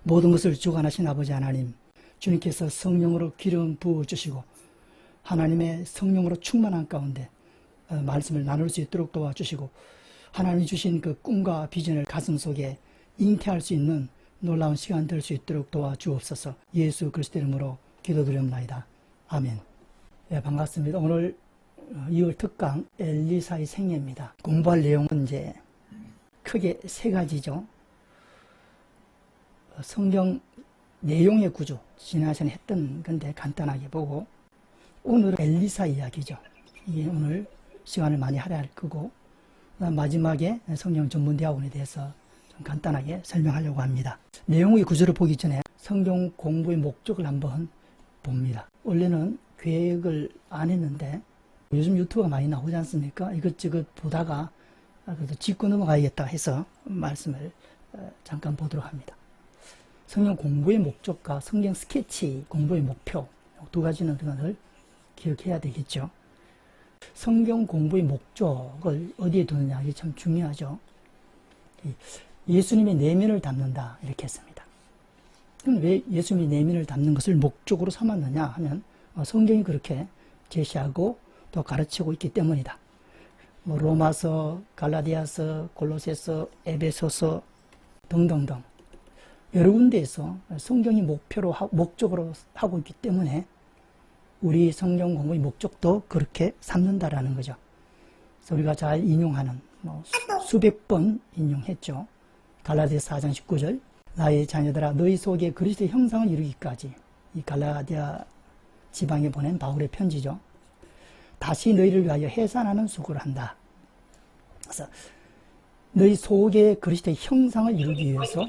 모든 것을 주관하신 아버지 하나님, 주님께서 성령으로 기름 부어주시고 하나님의 성령으로 충만한 가운데 말씀을 나눌 수 있도록 도와주시고 하나님이 주신 그 꿈과 비전을 가슴속에 잉태할 수 있는 놀라운 시간 될 수 있도록 도와주옵소서. 예수 그리스도 이름으로 기도드립니다. 아멘. 네, 반갑습니다. 오늘 2월 특강 엘리사의 생애입니다. 공부할 내용은 이제 크게 세 가지죠. 성경 내용의 구조, 지난 시간에 했던 건데 간단하게 보고, 오늘은 엘리사 이야기죠. 이게 오늘 시간을 많이 할애할 거고, 마지막에 성경 전문대학원에 대해서 좀 간단하게 설명하려고 합니다. 내용의 구조를 보기 전에 성경 공부의 목적을 한번 봅니다. 원래는 계획을 안 했는데 요즘 유튜브가 많이 나오지 않습니까? 이것저것 보다가 그래도 짚고 넘어가야겠다 해서 말씀을 잠깐 보도록 합니다. 성경 공부의 목적과 성경 스케치 공부의 목표, 두 가지는 그걸 기억해야 되겠죠. 성경 공부의 목적을 어디에 두느냐, 이게 참 중요하죠. 예수님의 내면을 담는다, 이렇게 했습니다. 그럼 왜 예수님의 내면을 담는 것을 목적으로 삼았느냐 하면 성경이 그렇게 제시하고 또 가르치고 있기 때문이다. 로마서, 갈라디아서, 골로새서, 에베소서 등등등 여러 군데에서 성경이 목적으로 하고 있기 때문에 우리 성경 공부의 목적도 그렇게 삼는다라는 거죠. 그래서 우리가 잘 인용하는 수백 번 인용했죠. 갈라디아서 4장 19절, 나의 자녀들아 너희 속에 그리스도의 형상을 이루기까지, 이 갈라디아 지방에 보낸 바울의 편지죠. 다시 너희를 위하여 해산하는 수고를 한다. 그래서 너희 속에 그리스도의 형상을 이루기 위해서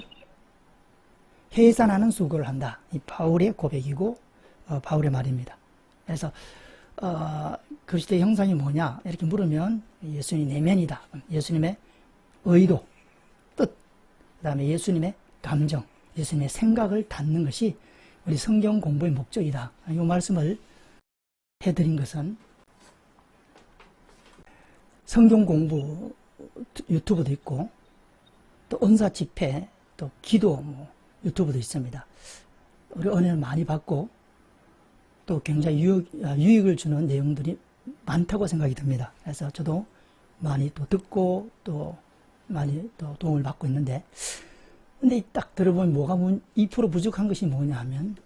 해산하는 수고를 한다. 이 바울의 고백이고 바울의 말입니다. 그래서 그리스도의 형상이 뭐냐 이렇게 물으면 예수님의 내면이다. 예수님의 의도, 뜻, 그 다음에 예수님의 감정, 예수님의 생각을 담는 것이 우리 성경 공부의 목적이다. 이 말씀을 해드린 것은 성경 공부 유튜브도 있고 또 은사 집회, 또 기도 유튜브도 있습니다. 우리 은혜를 많이 받고 또 굉장히 유익을 주는 내용들이 많다고 생각이 듭니다. 그래서 저도 많이 또 듣고 또 많이 또 도움을 받고 있는데, 근데 딱 들어보면 2% 부족한 것이 뭐냐 하면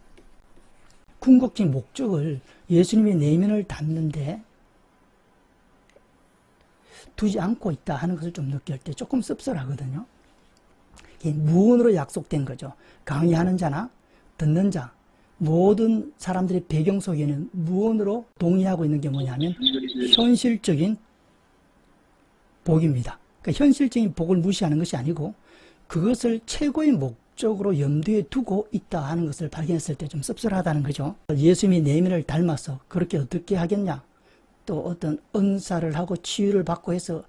궁극적인 목적을 예수님의 내면을 담는데 두지 않고 있다 하는 것을 좀 느낄 때 조금 씁쓸하거든요. 이게 무언으로 약속된 거죠. 강의하는 자나 듣는 자, 모든 사람들의 배경 속에는 무언으로 동의하고 있는 게 뭐냐면 현실적인 복입니다. 그러니까 현실적인 복을 무시하는 것이 아니고 그것을 최고의 목적으로 염두에 두고 있다 하는 것을 발견했을 때 좀 씁쓸하다는 거죠. 예수님의 내면을 닮아서 그렇게 어떻게 하겠냐, 또 어떤 은사를 하고 치유를 받고 해서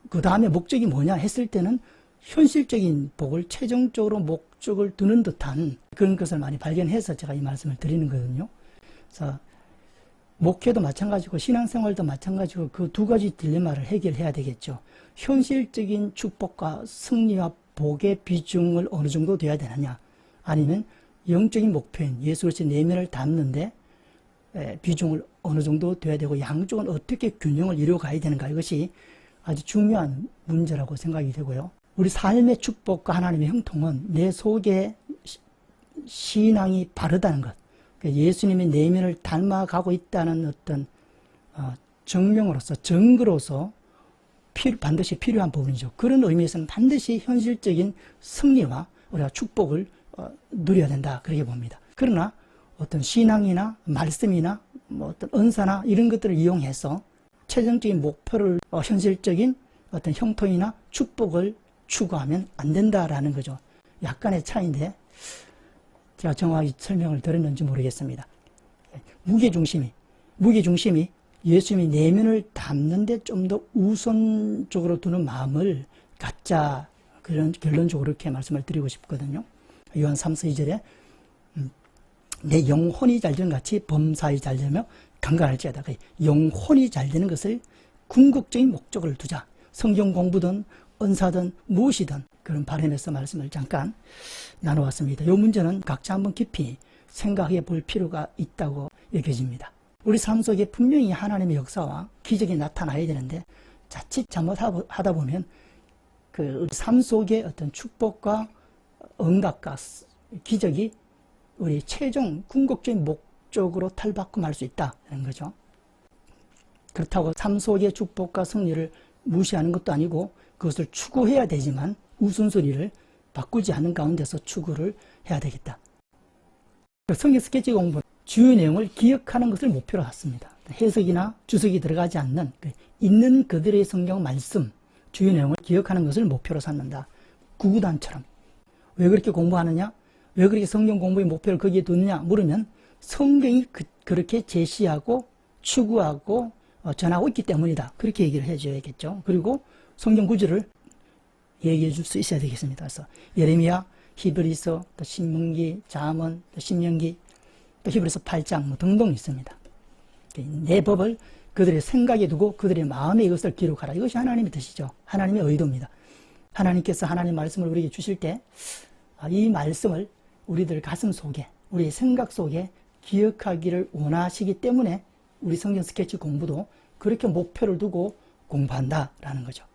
그 다음에 목적이 뭐냐 했을 때는 현실적인 복을 최종적으로 목적을 두는 듯한 그런 것을 많이 발견해서 제가 이 말씀을 드리는 거거든요. 그래서 목회도 마찬가지고 신앙생활도 마찬가지고 그 두 가지 딜레마를 해결해야 되겠죠. 현실적인 축복과 승리와 복의 비중을 어느 정도 돼야 되느냐, 아니면 영적인 목표인 예수 그리스도의 내면을 담는데 비중을 어느 정도 돼야 되고 양쪽은 어떻게 균형을 이루어가야 되는가, 이것이 아주 중요한 문제라고 생각이 되고요. 우리 삶의 축복과 하나님의 형통은 내 속에 신앙이 바르다는 것, 예수님의 내면을 닮아가고 있다는 어떤 증명으로서, 증거로서 반드시 필요한 부분이죠. 그런 의미에서는 반드시 현실적인 승리와 우리가 축복을 누려야 된다, 그렇게 봅니다. 그러나 어떤 신앙이나 말씀이나 어떤 은사나 이런 것들을 이용해서 최종적인 목표를 현실적인 어떤 형통이나 축복을 추구하면 안 된다라는 거죠. 약간의 차이인데 제가 정확히 설명을 드렸는지 모르겠습니다. 무게중심이 예수님의 내면을 담는데 좀 더 우선적으로 두는 마음을 갖자, 그런 결론적으로 이렇게 말씀을 드리고 싶거든요. 요한 3서 2절에 내 영혼이 잘 되는 같이 범사에 잘 되며 강건할지어다. 영혼이 잘 되는 것을 궁극적인 목적을 두자. 성경 공부든 은사든 무엇이든 그런 바람에서 말씀을 잠깐 나누었습니다. 이 문제는 각자 한번 깊이 생각해 볼 필요가 있다고 여겨집니다. 우리 삶 속에 분명히 하나님의 역사와 기적이 나타나야 되는데 자칫 잘못하다 보면 그 삶 속의 어떤 축복과 응답과 기적이 우리 최종 궁극적인 목적으로 탈바꿈 할 수 있다는 거죠. 그렇다고 삶 속의 축복과 승리를 무시하는 것도 아니고 그것을 추구해야 되지만 우선순위를 바꾸지 않는 가운데서 추구를 해야 되겠다. 성경 스케치 공부는 주요 내용을 기억하는 것을 목표로 했습니다. 해석이나 주석이 들어가지 않는 있는 그들의 성경 말씀, 주요 내용을 기억하는 것을 목표로 삼는다. 구구단처럼. 왜 그렇게 공부하느냐? 왜 그렇게 성경 공부의 목표를 거기에 두느냐? 물으면 성경이 그렇게 제시하고 추구하고 전하고 있기 때문이다. 그렇게 얘기를 해줘야겠죠. 그리고 성경 구절을 얘기해 줄 수 있어야 되겠습니다. 그래서 예레미야, 히브리서, 또 신문기, 잠언, 또 신명기, 또 히브리서 8장 등등 있습니다. 내 법을 그들의 생각에 두고 그들의 마음에 이것을 기록하라. 이것이 하나님의 뜻이죠. 하나님의 의도입니다. 하나님께서 하나님의 말씀을 우리에게 주실 때 이 말씀을 우리들 가슴 속에, 우리의 생각 속에 기억하기를 원하시기 때문에 우리 성경 스케치 공부도 그렇게 목표를 두고 공부한다라는 거죠.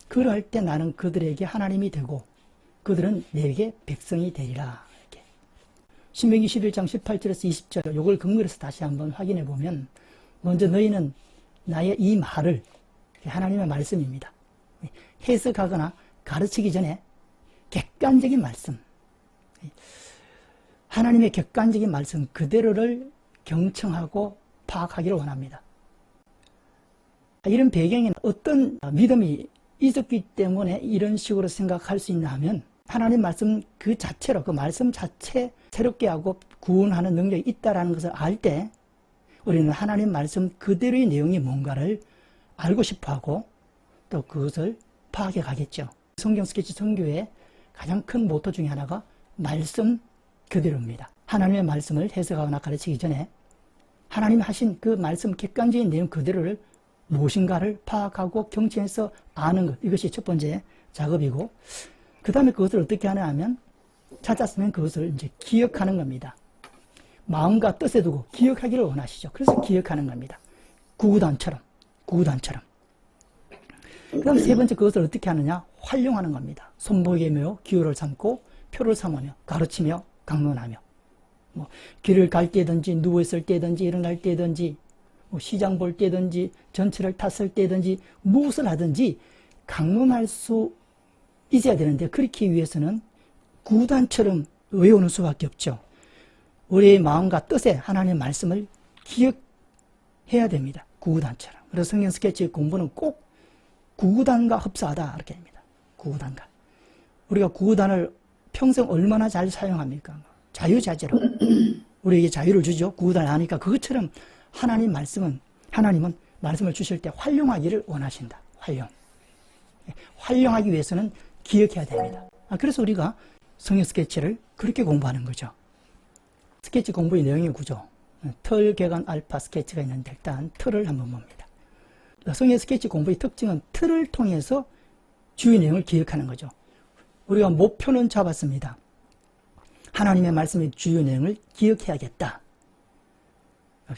그럴 때 나는 그들에게 하나님이 되고 그들은 내게 백성이 되리라. 이렇게. 신명기 11장 18절에서 20절 이걸 근거로 해서 다시 한번 확인해 보면 먼저 너희는 나의 이 말을, 하나님의 말씀입니다, 해석하거나 가르치기 전에 객관적인 말씀, 하나님의 객관적인 말씀 그대로를 경청하고 파악하기를 원합니다. 이런 배경에는 어떤 믿음이 있었기 때문에 이런 식으로 생각할 수 있나 하면 하나님 말씀 그 자체로, 그 말씀 자체 새롭게 하고 구원하는 능력이 있다는 것을 알 때 우리는 하나님 말씀 그대로의 내용이 뭔가를 알고 싶어하고 또 그것을 파악해 가겠죠. 성경 스케치 선교의 가장 큰 모토 중에 하나가 말씀 그대로입니다. 하나님의 말씀을 해석하거나 가르치기 전에 하나님 하신 그 말씀 객관적인 내용 그대로를 무엇인가를 파악하고 경청해서 아는 것, 이것이 첫 번째 작업이고, 그 다음에 그것을 어떻게 하냐 하면 찾았으면 그것을 이제 기억하는 겁니다. 마음과 뜻에 두고 기억하기를 원하시죠. 그래서 기억하는 겁니다. 구구단처럼. 그 다음 세 번째 그것을 어떻게 하느냐? 활용하는 겁니다. 손목에 메어 기호를 삼고 표를 삼으며 가르치며 강론하며, 길을 갈 때든지 누워있을 때든지 일어날 때든지 시장 볼 때든지 전철을 탔을 때든지 무엇을 하든지 강론할 수 있어야 되는데 그렇기 위해서는 구단처럼 외우는 수밖에 없죠. 우리의 마음과 뜻에 하나님의 말씀을 기억해야 됩니다. 구구단처럼. 그래서 성경 스케치 공부는 꼭 구구단과 흡사하다 이렇게 됩니다. 구구단과. 우리가 구구단을 평생 얼마나 잘 사용합니까? 자유자재로 우리에게 자유를 주죠. 구구단을 하니까 그것처럼 하나님은 말씀을 주실 때 활용하기를 원하신다. 활용하기 위해서는 기억해야 됩니다. 그래서 우리가 성경 스케치를 그렇게 공부하는 거죠. 스케치 공부의 내용의 구조, 틀, 개관, 알파 스케치가 있는데 일단 틀을 한번 봅니다. 성경 스케치 공부의 특징은 틀을 통해서 주요 내용을 기억하는 거죠. 우리가 목표는 잡았습니다. 하나님의 말씀의 주요 내용을 기억해야겠다.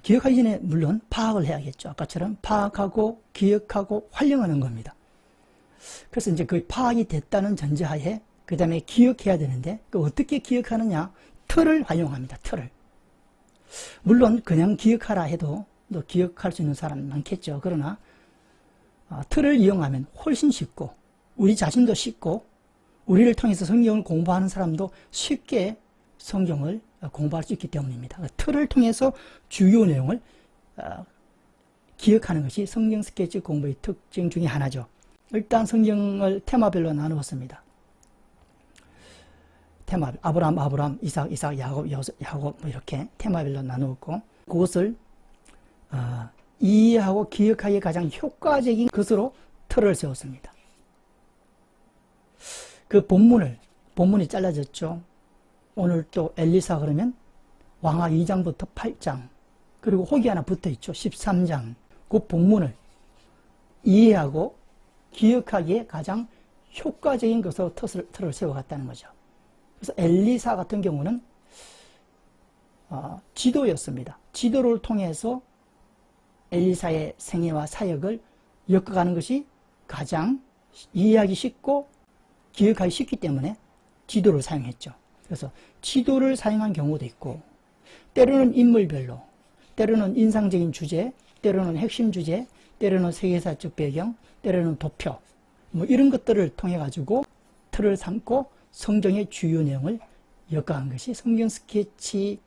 기억하기 전에 물론 파악을 해야겠죠. 아까처럼 파악하고 기억하고 활용하는 겁니다. 그래서 이제 그 파악이 됐다는 전제하에 그 다음에 기억해야 되는데 그 어떻게 기억하느냐? 틀을 활용합니다. 틀을. 물론 그냥 기억하라 해도 또 기억할 수 있는 사람 많겠죠. 그러나 틀을 이용하면 훨씬 쉽고 우리 자신도 쉽고 우리를 통해서 성경을 공부하는 사람도 쉽게 성경을 공부할 수 있기 때문입니다. 틀을 통해서 주요 내용을 기억하는 것이 성경 스케치 공부의 특징 중에 하나죠. 일단 성경을 테마별로 나누었습니다. 아브라함, 이삭, 야곱 뭐 이렇게 테마별로 나누었고 그것을 이해하고 기억하기에 가장 효과적인 것으로 틀을 세웠습니다. 그 본문이 잘라졌죠. 오늘 또 엘리사 그러면 왕하 2장부터 8장 그리고 혹이 하나 붙어 있죠. 13장. 그 본문을 이해하고 기억하기에 가장 효과적인 것으로 틀을 세워갔다는 거죠. 그래서 엘리사 같은 경우는 지도였습니다. 지도를 통해서 엘리사의 생애와 사역을 엮어가는 것이 가장 이해하기 쉽고 기억하기 쉽기 때문에 지도를 사용했죠. 그래서 지도를 사용한 경우도 있고, 때로는 인물별로, 때로는 인상적인 주제, 때로는 핵심 주제, 때로는 세계사적 배경, 때로는 도표, 뭐 이런 것들을 통해 가지고 틀을 삼고 성경의 주요 내용을 엮어간 것이 성경 스케치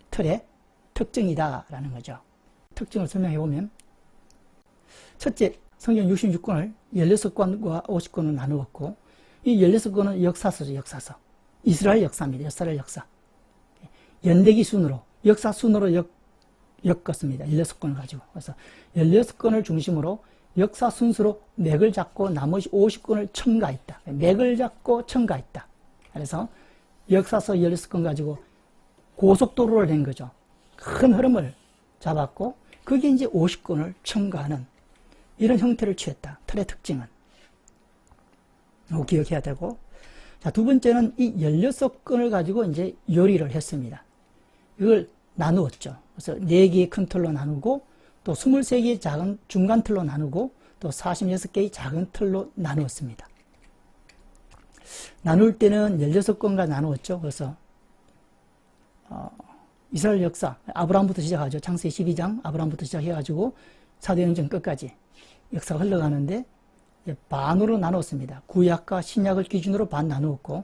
틀의 특징이다라는 거죠. 특징을 설명해 보면, 첫째, 성경 66권을 16권과 50권을 나누었고, 이 16권은 역사서죠, 역사서. 이스라엘 역사입니다, 이스라엘 역사. 연대기 순으로, 역사 순으로 엮었습니다, 16권을 가지고. 그래서 16권을 중심으로 역사 순서로 맥을 잡고 나머지 50권을 첨가했다. 맥을 잡고 첨가했다. 그래서 역사서 16권 가지고 고속도로를 낸 거죠. 큰 흐름을 잡았고, 그게 이제 50권을 첨가하는 이런 형태를 취했다. 틀의 특징은. 이거 기억해야 되고. 자, 두 번째는 이 16권을 가지고 이제 요리를 했습니다. 이걸 나누었죠. 그래서 4개의 큰 틀로 나누고, 또 23개의 작은 중간 틀로 나누고, 또 46개의 작은 틀로 나누었습니다. 나눌 때는 16권과 나누었죠. 그래서 이스라엘 역사, 아브라함부터 시작하죠. 창세기 12장 아브라함부터 시작해가지고 사도행전 끝까지 역사가 흘러가는데 반으로 나눴습니다. 구약과 신약을 기준으로 반 나누었고,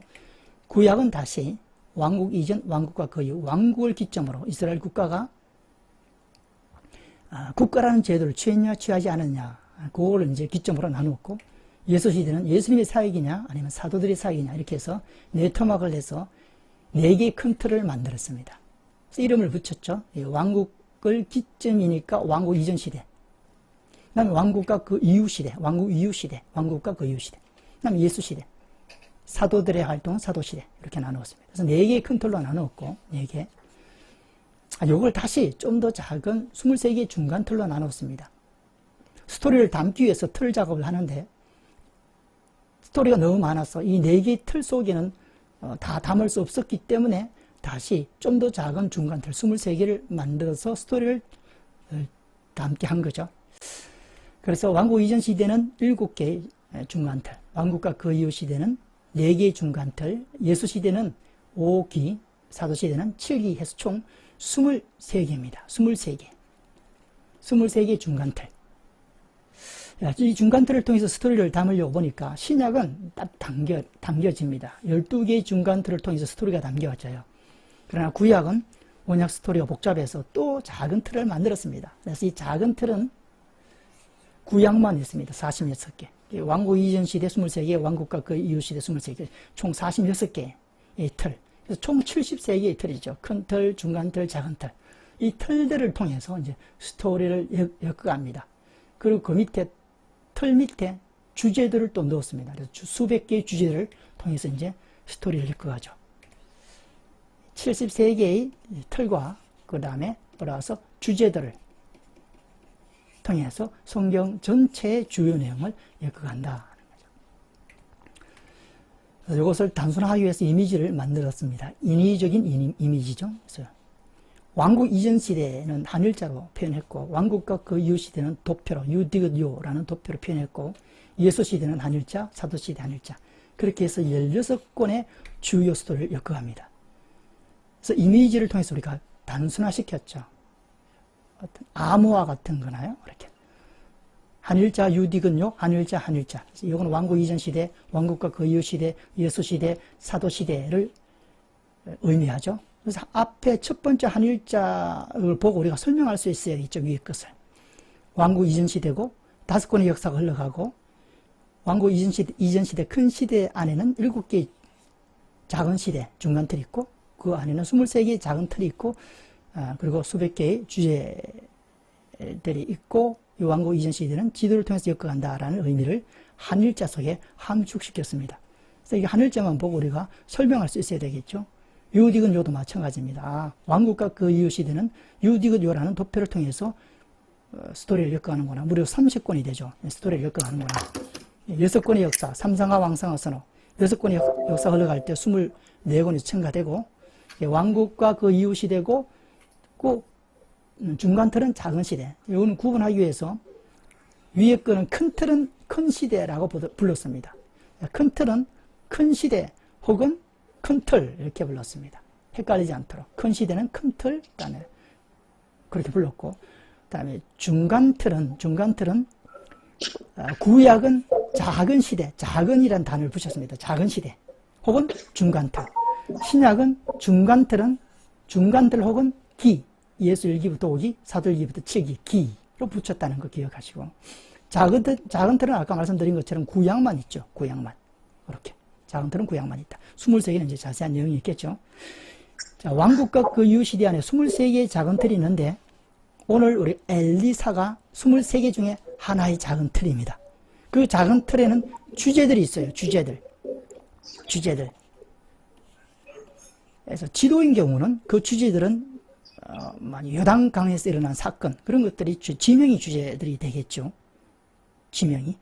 구약은 다시 왕국 이전, 왕국과 그 이후, 왕국을 기점으로 이스라엘 국가가 국가라는 제도를 취했냐 취하지 않았냐, 그걸 이제 기점으로 나누었고, 예수 시대는 예수님의 사역이냐 아니면 사도들의 사역이냐, 이렇게 해서 네트워크를 해서 4개의 큰 틀을 만들었습니다. 그래서 이름을 붙였죠. 왕국을 기점이니까 왕국 이전 시대, 그 다음에 왕국과 그 이후 시대, 왕국 이후 시대, 왕국과 그 이후 시대, 그 다음에 예수 시대, 사도들의 활동, 사도 시대, 이렇게 나누었습니다. 그래서 4개의 큰 틀로 나누었고, 4개. 요걸 다시 좀 더 작은 23개의 중간 틀로 나눴습니다. 스토리를 담기 위해서 틀 작업을 하는데, 스토리가 너무 많아서 이 4개의 틀 속에는 다 담을 수 없었기 때문에 다시 좀 더 작은 중간 틀 23개를 만들어서 스토리를 담게 한 거죠. 그래서 왕국 이전 시대는 7개의 중간틀, 왕국과 그 이후 시대는 4개의 중간틀, 예수 시대는 5기, 사도 시대는 7기 해서 총 23개입니다. 23개. 23개의 중간틀. 이 중간틀을 통해서 스토리를 담으려고 보니까 신약은 딱 당겨집니다. 12개의 중간틀을 통해서 스토리가 담겨져요. 그러나 구약은 원약 스토리가 복잡해서 또 작은 틀을 만들었습니다. 그래서 이 작은 틀은 구약만 있습니다. 46개. 왕국 이전 시대 23개, 왕국과 그 이후 시대 23개, 총 46개의 틀. 그래서 총 73개의 틀이죠. 큰 틀, 중간 틀, 작은 틀. 이 틀들을 통해서 이제 스토리를 엮어갑니다. 그리고 그 밑에, 틀 밑에 주제들을 또 넣었습니다. 그래서 수백 개의 주제를 통해서 이제 스토리를 엮어가죠. 73개의 틀과 그 다음에 돌아와서 주제들을 통해서 성경 전체의 주요 내용을 엮어간다. 이것을 단순화하기 위해서 이미지를 만들었습니다. 인위적인 이미지죠. 그래서 왕국 이전 시대는 한일자로 표현했고, 왕국과 그 이후 시대는 도표로, 유디귿요라는 도표로 표현했고, 예수 시대는 한일자, 사도 시대 한일자. 그렇게 해서 16권의 주요 스토리를 엮어갑니다. 그래서 이미지를 통해서 우리가 단순화시켰죠. 어떤 암호화 같은 거나요? 이렇게. 한일자, 유디귿요, 한일자, 한일자. 이건 왕국 이전 시대, 왕국과 그 이후 시대, 예수 시대, 사도 시대를 의미하죠. 그래서 앞에 첫 번째 한일자를 보고 우리가 설명할 수 있어야겠죠, 위의 것을. 왕국 이전 시대고, 5권의 역사가 흘러가고, 왕국 이전 시대 큰 시대 안에는 7개의 작은 시대, 중간 틀이 있고, 그 안에는 23개의 작은 틀이 있고, 그리고 수백 개의 주제들이 있고, 이 왕국 이전 시대는 지도를 통해서 엮어간다라는 의미를 한일자 속에 함축시켰습니다. 그래서 이 한일자만 보고 우리가 설명할 수 있어야 되겠죠. 유디귿요도 마찬가지입니다. 왕국과 그 이후 시대는 유디귿요라는 도표를 통해서 스토리를 엮어가는구나. 무려 30권이 되죠. 스토리를 엮어가는구나. 여섯 권의 역사, 삼상하 왕상하 선호. 여섯 권의 역사 흘러갈 때 24권이 첨가되고, 왕국과 그 이후 시대고, 그 중간 틀은 작은 시대. 이거는 구분하기 위해서 위에 거는 큰 틀은 큰 시대라고 불렀습니다. 큰 틀은 큰 시대 혹은 큰 틀 이렇게 불렀습니다. 헷갈리지 않도록. 큰 시대는 큰 틀, 그다음에 그렇게 불렀고, 그다음에 중간 틀은 구약은 작은 시대, 작은이란 단어를 붙였습니다. 작은 시대 혹은 중간 틀. 신약은 중간 틀은 중간 틀 혹은 기. 예수 1기부터 5기, 사도 1기부터 7기, 기로 붙였다는 거 기억하시고. 작은 틀은 아까 말씀드린 것처럼 구약만 있죠. 구약만. 그렇게. 작은 틀은 구약만 있다. 23개는 이제 자세한 내용이 있겠죠. 자, 왕국과 그 이후 시대 안에 23개의 작은 틀이 있는데, 오늘 우리 엘리사가 23개 중에 하나의 작은 틀입니다. 그 작은 틀에는 주제들이 있어요. 주제들. 그래서 지도인 경우는 그 주제들은 요단강에서 일어난 사건, 그런 것들이 지명이 주제들이 되겠죠. 지명이.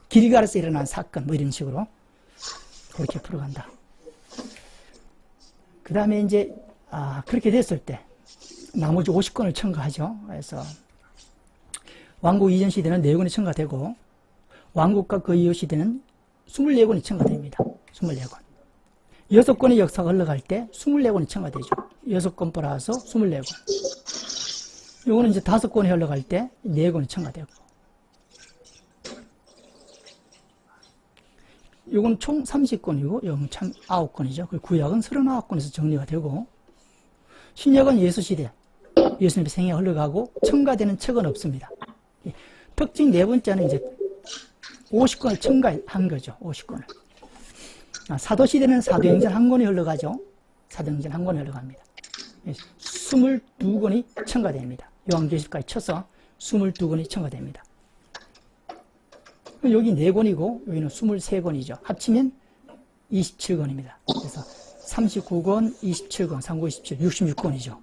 길갈에서 일어난 사건, 뭐 이런 식으로 그렇게 풀어간다. 그 다음에 이제 그렇게 됐을 때 나머지 50권을 첨가하죠. 그래서 왕국 이전 시대는 4권이 첨가되고, 왕국과 그 이후 시대는 24권이 첨가됩니다. 24권. 6권의 역사가 흘러갈 때 24권이 첨가되죠. 6권 플러스 24권. 요거는 이제 5권이 흘러갈 때 4권이 첨가되고. 요건 총 30권이고, 요건 참 9권이죠. 그 구약은 39권에서 정리가 되고, 신약은 예수시대, 예수님의 생애 흘러가고, 첨가되는 책은 없습니다. 특징 네 번째는 이제 50권을 첨가한 거죠. 50권을. 사도시대는 사도행전 1권이 흘러가죠. 사도행전 1권이 흘러갑니다. 22권이 첨가됩니다. 요한계시록까지 쳐서 22권이 첨가됩니다. 여기 4권이고 여기는 23권이죠. 합치면 27권입니다. 그래서 39권, 27권, 39, 27, 66권이죠.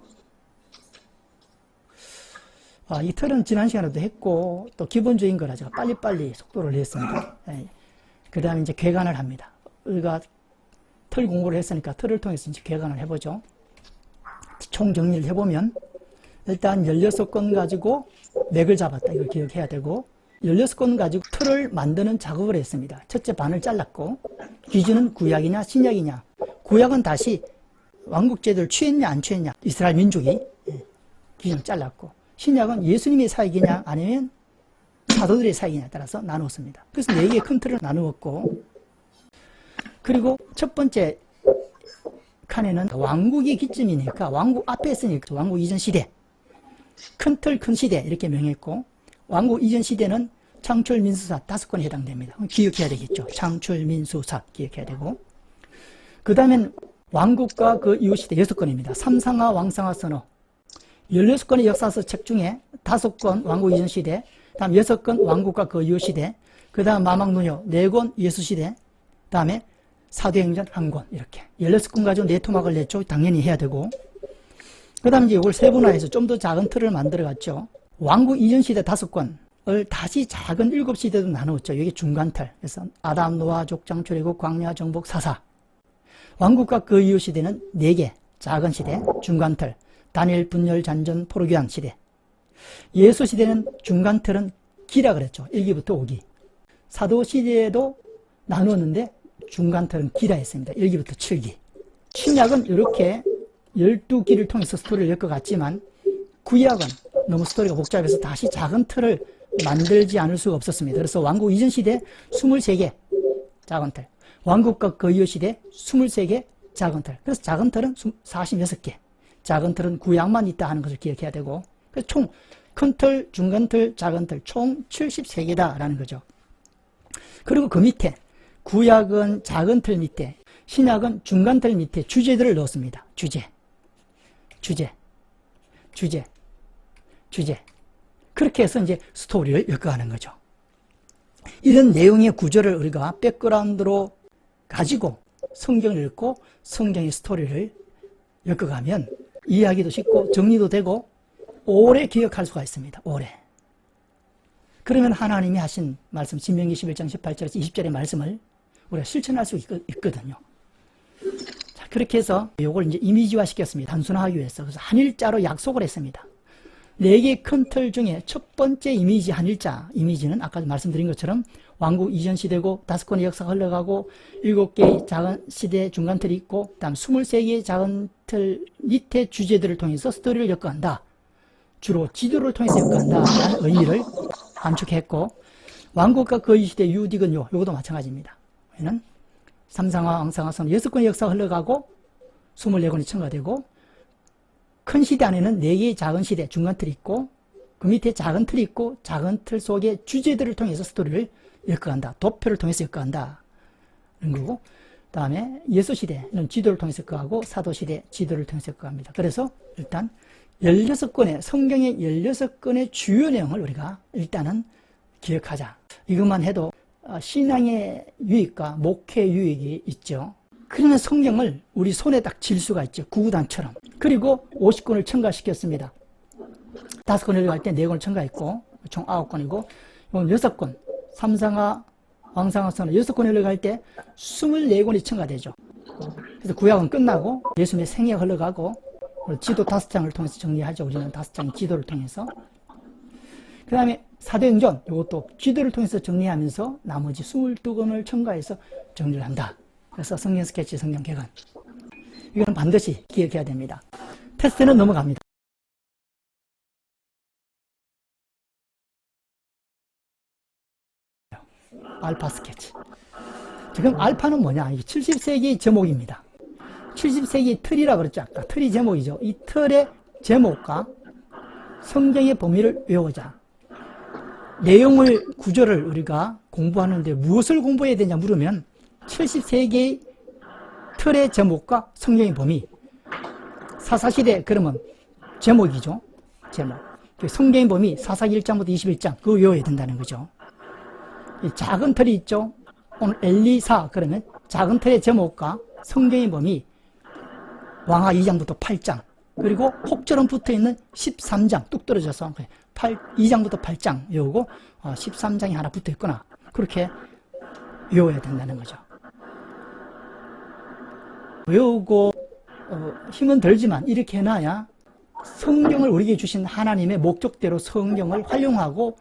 이 틀은 지난 시간에도 했고, 또 기본적인 거라 제가 빨리빨리 속도를 냈습니다. 그 다음에 이제 궤관을 합니다. 우리가 틀 공부를 했으니까 틀을 통해서 이제 궤관을 해보죠. 총 정리를 해보면, 일단 16권 가지고 맥을 잡았다. 이걸 기억해야 되고, 16권 가지고 틀을 만드는 작업을 했습니다. 첫째 반을 잘랐고, 기준은 구약이냐 신약이냐. 구약은 다시 왕국제도를 취했냐 안 취했냐, 이스라엘 민족이 기준을 잘랐고, 신약은 예수님의 사역이냐 아니면 사도들의 사역이냐에 따라서 나누었습니다. 그래서 4개의 큰 틀을 나누었고, 그리고 첫 번째 칸에는 왕국이 기점이니까 왕국 앞에 있으니까 왕국 이전 시대, 큰 틀 큰 시대 이렇게 명했고, 왕국 이전 시대는 창출민수사 5권에 해당됩니다. 기억해야 되겠죠. 창출민수사 기억해야 되고, 그 다음엔 왕국과 그 이후 시대 6권입니다. 삼상하 왕상하 선호. 16권의 역사서 책 중에 5권 왕국 이전 시대, 다음 6권 왕국과 그 이후 시대, 그 다음 마망누녀 4권 예수 시대, 다음에 사도행전 1권, 이렇게 16권 가지고 4토막을 냈죠. 당연히 해야 되고, 그 다음 이제 이걸 세분화해서 좀 더 작은 틀을 만들어 갔죠. 왕국 이전 시대 5권을 다시 작은 7시대도 나누었죠. 여기 중간 틀. 그래서 아담, 노아, 족장, 출애굽, 광야, 정복, 사사. 왕국과 그 이후 시대는 4개, 작은 시대, 중간 틀. 다니엘, 분열, 잔전, 포로교환 시대. 예수 시대는 중간 틀은 기라 그랬죠. 1기부터 5기. 사도 시대에도 나누었는데 중간 틀은 기라 했습니다. 1기부터 7기. 신약은 이렇게 12기를 통해서 스토리를 엮어갔지만, 구약은 너무 스토리가 복잡해서 다시 작은 틀을 만들지 않을 수가 없었습니다. 그래서 왕국 이전 시대 23개 작은 틀, 왕국과 그 이후 시대 23개 작은 틀. 그래서 작은 틀은 46개. 작은 틀은 구약만 있다 하는 것을 기억해야 되고, 그래서 총 큰 틀, 중간 틀, 작은 틀 총 73개다라는 거죠. 그리고 그 밑에 구약은 작은 틀 밑에, 신약은 중간 틀 밑에 주제들을 넣었습니다. 주제. 그렇게 해서 이제 스토리를 엮어가는 거죠. 이런 내용의 구조를 우리가 백그라운드로 가지고 성경을 읽고 성경의 스토리를 엮어가면 이해하기도 쉽고 정리도 되고 오래 기억할 수가 있습니다. 오래. 그러면 하나님이 하신 말씀, 신명기 11장 18절에서 20절의 말씀을 우리가 실천할 수 있거든요. 자, 그렇게 해서 이걸 이제 이미지화 시켰습니다. 단순화하기 위해서. 그래서 한일자로 약속을 했습니다. 4개 큰 틀 중에 첫 번째 이미지, 한일자 이미지는 아까 말씀드린 것처럼 왕국 이전 시대고 5권의 역사가 흘러가고 7개의 작은 시대 중간 틀이 있고 그다음 23개의 작은 틀 밑에 주제들을 통해서 스토리를 엮어간다. 주로 지도를 통해서 엮어간다라는 의미를 감축했고, 왕국과 거의 시대 유디근요, 요것도 마찬가지입니다. 얘는 삼상화, 왕상화선 6권의 역사가 흘러가고 24권이 첨가되고, 큰 시대 안에는 4개의 작은 시대 중간 틀이 있고 그 밑에 작은 틀이 있고 작은 틀 속의 주제들을 통해서 스토리를 엮어간다. 도표를 통해서 엮어간다. 그런 거고, 그 다음에 예수시대는 지도를 통해서 엮어가고 사도시대 지도를 통해서 엮어갑니다. 그래서 일단 16권의 성경의 16권의 주요 내용을 우리가 일단은 기억하자. 이것만 해도 신앙의 유익과 목회 유익이 있죠. 그러면 성경을 우리 손에 딱 쥘 수가 있죠. 구구단처럼. 그리고 50권을 첨가시켰습니다. 5권을 갈 때 4권을 첨가했고 총 9권이고 6권 삼상화, 왕상화선을 6권을 갈 때 24권이 첨가되죠. 그래서 구약은 끝나고 예수님의 생애가 흘러가고 지도 5장을 통해서 정리하죠. 우리는 5장의 지도를 통해서. 그 다음에 사도행전, 이것도 지도를 통해서 정리하면서 나머지 22권을 첨가해서 정리를 한다. 그래서 성경 스케치, 성경 개관. 이건 반드시 기억해야 됩니다. 테스트는 넘어갑니다. 알파 스케치. 지금 알파는 뭐냐? 이게 70세기 제목입니다. 70세기 틀이라 그랬죠. 아까 틀이 제목이죠. 이 틀의 제목과 성경의 범위를 외우자. 내용을, 구조를 우리가 공부하는데 무엇을 공부해야 되냐 물으면 70세기의 틀의 제목과 성경의 범위. 사사시대 그러면 제목이죠. 제목. 성경의 범위 사사기 1장부터 21장 그거 외워야 된다는 거죠. 이 작은 틀이 있죠. 오늘 엘리사 그러면 작은 틀의 제목과 성경의 범위 왕하 2장부터 8장 그리고 혹처럼 붙어있는 13장 뚝 떨어져서 2장부터 8장 외우고 13장이 하나 붙어있구나. 그렇게 외워야 된다는 거죠. 외우고 힘은 들지만 이렇게 해놔야 성경을 우리에게 주신 하나님의 목적대로 성경을 활용하고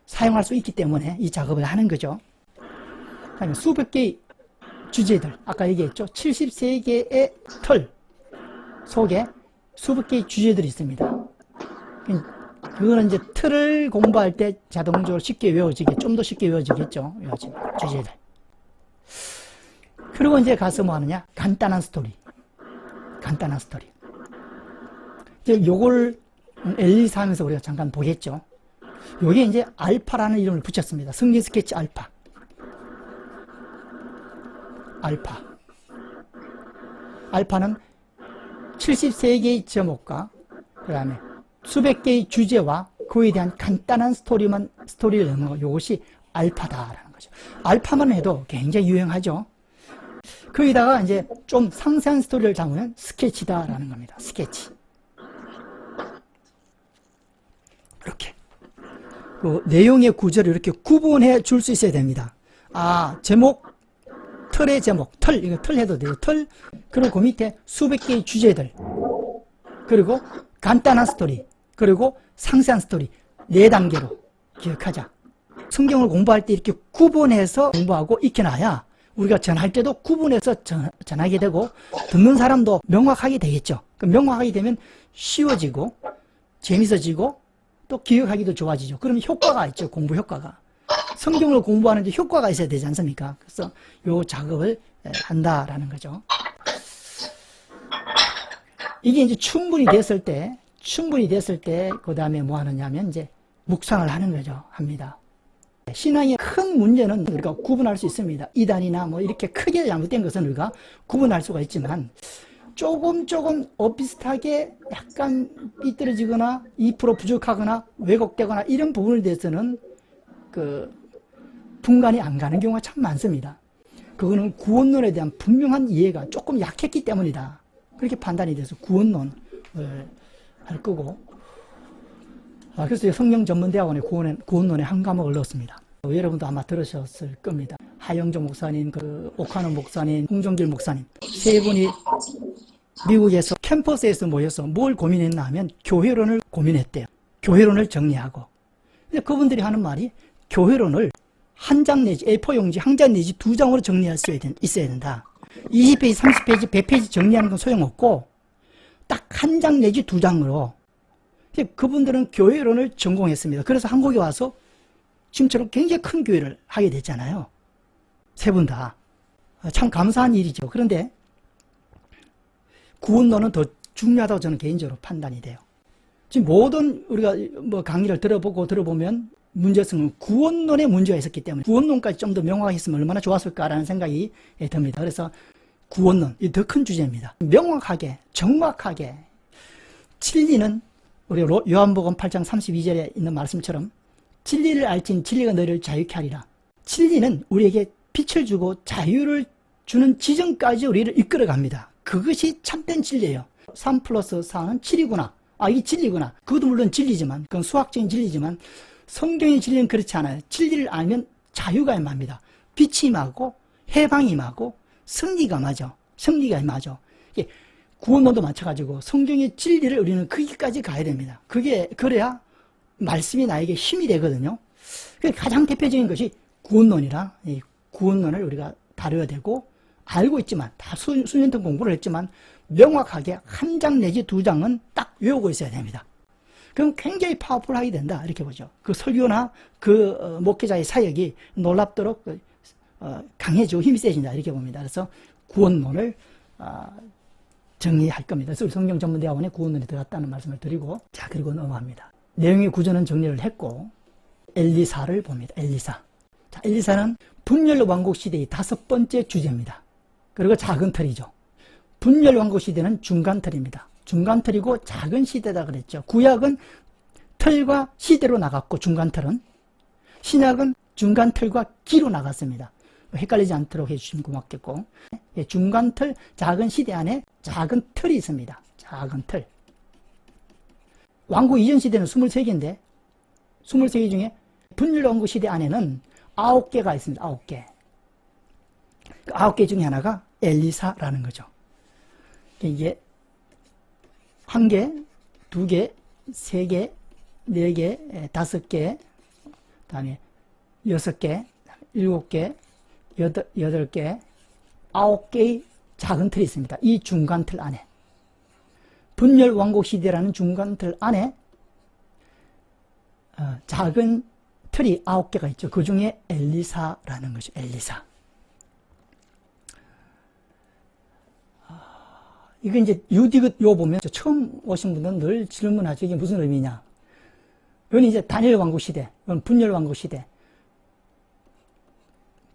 사용할 수 있기 때문에 이 작업을 하는 거죠. 그다음에 수백 개의 주제들, 아까 얘기했죠. 70세개의 틀 속에 수백 개의 주제들이 있습니다. 그거는 이제 틀을 공부할 때 자동적으로 쉽게 외워지게, 좀 더 쉽게 외워지겠죠. 주제들. 그리고 이제 가서 뭐 하느냐? 간단한 스토리. 간단한 스토리. 이제 요걸 엘리사 하면서 우리가 잠깐 보겠죠. 요게 이제 알파라는 이름을 붙였습니다. 성경 스케치 알파. 알파. 알파는 70세개의 제목과 그 다음에 수백 개의 주제와 그에 대한 간단한 스토리를 넣는 거, 이것이 알파다라는 거죠. 알파만 해도 굉장히 유행하죠. 거기다가 이제 좀 상세한 스토리를 담으면 스케치다라는 겁니다. 스케치. 이렇게. 그 내용의 구조를 이렇게 구분해 줄 수 있어야 됩니다. 제목, 틀의 제목, 이거 틀 해도 돼요. 틀, 그리고 그 밑에 수백 개의 주제들, 그리고 간단한 스토리, 그리고 상세한 스토리, 4단계로 기억하자. 성경을 공부할 때 이렇게 구분해서 공부하고 익혀놔야 우리가 전할 때도 구분해서 전하게 되고 듣는 사람도 명확하게 되겠죠. 명확하게 되면 쉬워지고 재밌어지고 또 기억하기도 좋아지죠. 그러면 효과가 있죠. 공부 효과가. 성경을 공부하는데 효과가 있어야 되지 않습니까? 그래서 요 작업을 한다라는 거죠. 이게 이제 충분히 됐을 때, 그 다음에 뭐 하느냐 하면 이제 묵상을 하는 거죠. 합니다. 신앙의 큰 문제는 우리가 구분할 수 있습니다. 이단이나 뭐 이렇게 크게 잘못된 것은 우리가 구분할 수가 있지만 조금 비슷하게 약간 삐뚤어지거나 2% 부족하거나 왜곡되거나 이런 부분에 대해서는 분간이 안 가는 경우가 참 많습니다. 그거는 구원론에 대한 분명한 이해가 조금 약했기 때문이다. 그렇게 판단이 돼서 구원론을 할 거고, 그래서 성경전문대학원의 구원론의 한 과목을 넣었습니다. 여러분도 아마 들으셨을 겁니다. 하영조 목사님, 오카노 목사님, 홍종길 목사님 세 분이 미국에서 캠퍼스에서 모여서 뭘 고민했나 하면 교회론을 고민했대요. 교회론을 정리하고. 근데 그분들이 하는 말이 교회론을 한 장 내지 A4 용지 한 장 내지 두 장으로 정리할 수 있어야 된다. 20페이지, 30페이지, 100페이지 정리하는 건 소용없고 딱 한 장 내지 두 장으로. 그분들은 교회론을 전공했습니다. 그래서 한국에 와서 지금처럼 굉장히 큰 교회를 하게 됐잖아요. 세 분 다. 참 감사한 일이죠. 그런데 구원론은 더 중요하다고 저는 개인적으로 판단이 돼요. 지금 모든 우리가 강의를 들어보면 문제성은 구원론에 문제가 있었기 때문에 구원론까지 좀 더 명확했으면 얼마나 좋았을까라는 생각이 듭니다. 그래서 구원론, 이 더 큰 주제입니다. 명확하게, 정확하게 진리는 우리 요한복음 8장 32절에 있는 말씀처럼 진리를 알진 진리가 너희를 자유케 하리라. 진리는 우리에게 빛을 주고 자유를 주는 지점까지 우리를 이끌어갑니다. 그것이 참된 진리예요. 3 플러스 4는 7이구나. 이 진리구나. 그것도 물론 진리지만, 그건 수학적인 진리지만 성경의 진리는 그렇지 않아요. 진리를 알면 자유가 임합니다. 빛이 임하고 해방이 임하고 승리가 임하죠. 구원론도 마찬가지고 성경의 진리를 우리는 거기까지 가야 됩니다. 그래야 말씀이 나에게 힘이 되거든요. 가장 대표적인 것이 구원론이라, 이 구원론을 우리가 다뤄야 되고, 알고 있지만, 다 수년 동안 공부를 했지만, 명확하게 한 장 내지 두 장은 딱 외우고 있어야 됩니다. 그럼 굉장히 파워풀하게 된다. 이렇게 보죠. 그 설교나 목회자의 사역이 놀랍도록 강해지고 힘이 세진다. 이렇게 봅니다. 그래서 구원론을 정리할 겁니다. 그래서 우리 성경전문대학원에 구원론이 들어갔다는 말씀을 드리고, 자, 그리고 넘어갑니다. 내용의 구조는 정리를 했고, 엘리사를 봅니다. 엘리사. 자, 엘리사는 분열왕국 시대의 5번째 주제입니다. 그리고 작은 틀이죠. 분열왕국 시대는 중간틀입니다. 중간틀이고 작은 시대다 그랬죠. 구약은 틀과 시대로 나갔고 중간틀은, 신약은 중간틀과 기로 나갔습니다. 헷갈리지 않도록 해주시면 고맙겠고, 중간틀, 작은 시대 안에 작은 틀이 있습니다. 작은 틀. 왕국 이전 시대는 23개인데 23개 중에 분열왕국 시대 안에는 9개가 있습니다. 9개. 그 9개 중에 하나가 엘리사라는 거죠. 이게 1개, 2개, 3개, 4개, 5개, 그다음에 6개, 7개, 8개, 9개의 작은 틀이 있습니다. 이 중간 틀 안에. 분열왕국 시대라는 중간 틀 안에 작은 틀이 9개가 있죠. 그 중에 엘리사라는 것이 엘리사. 이거 이제 유디귿 요 보면 처음 오신 분들은 늘 질문하죠. 이게 무슨 의미냐. 이건 이제 다니엘 왕국 시대, 이건 분열 왕국 시대.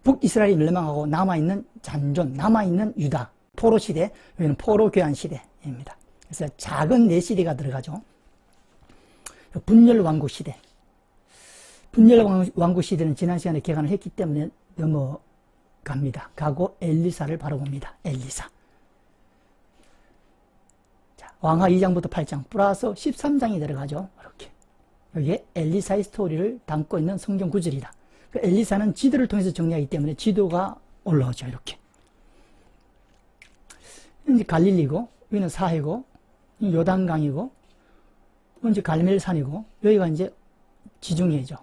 북이스라엘이 멸망하고 남아있는 잔존, 남아있는 유다, 포로 시대, 여기는 포로 교환 시대입니다. 그래서 작은 네 시대가 들어가죠. 분열 왕국 시대. 분열 왕국 시대는 지난 시간에 개관을 했기 때문에 넘어갑니다. 가고 엘리사를 바로 봅니다. 엘리사. 자, 왕하 2장부터 8장 플러스 13장이 들어가죠. 이렇게. 여기에 엘리사의 스토리를 담고 있는 성경 구절이다. 그 엘리사는 지도를 통해서 정리하기 때문에 지도가 올라오죠. 이렇게. 이제 갈릴리고, 여기는 사해고, 요단강이고, 이제 갈멜산이고, 여기가 이제 지중해죠.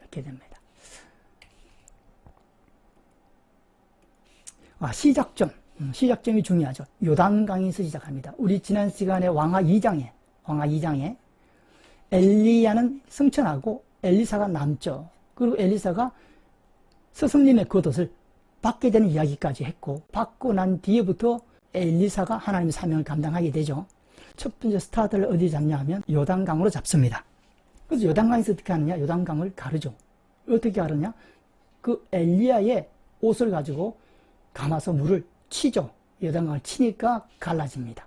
이렇게 됩니다. 시작점이 중요하죠. 요단강에서 시작합니다. 우리 지난 시간에 왕하 2장에 엘리야는 승천하고 엘리사가 남죠. 그리고 엘리사가 스승님의 겉옷을 받게 되는 이야기까지 했고, 받고 난 뒤에부터 엘리사가 하나님의 사명을 감당하게 되죠. 첫 번째 스타트를 어디 잡냐 하면 요단강으로 잡습니다. 그래서 요단강에서 어떻게 하느냐? 요단강을 가르죠. 어떻게 가르냐? 그 엘리야의 옷을 가지고 감아서 물을 치죠. 요단강을 치니까 갈라집니다.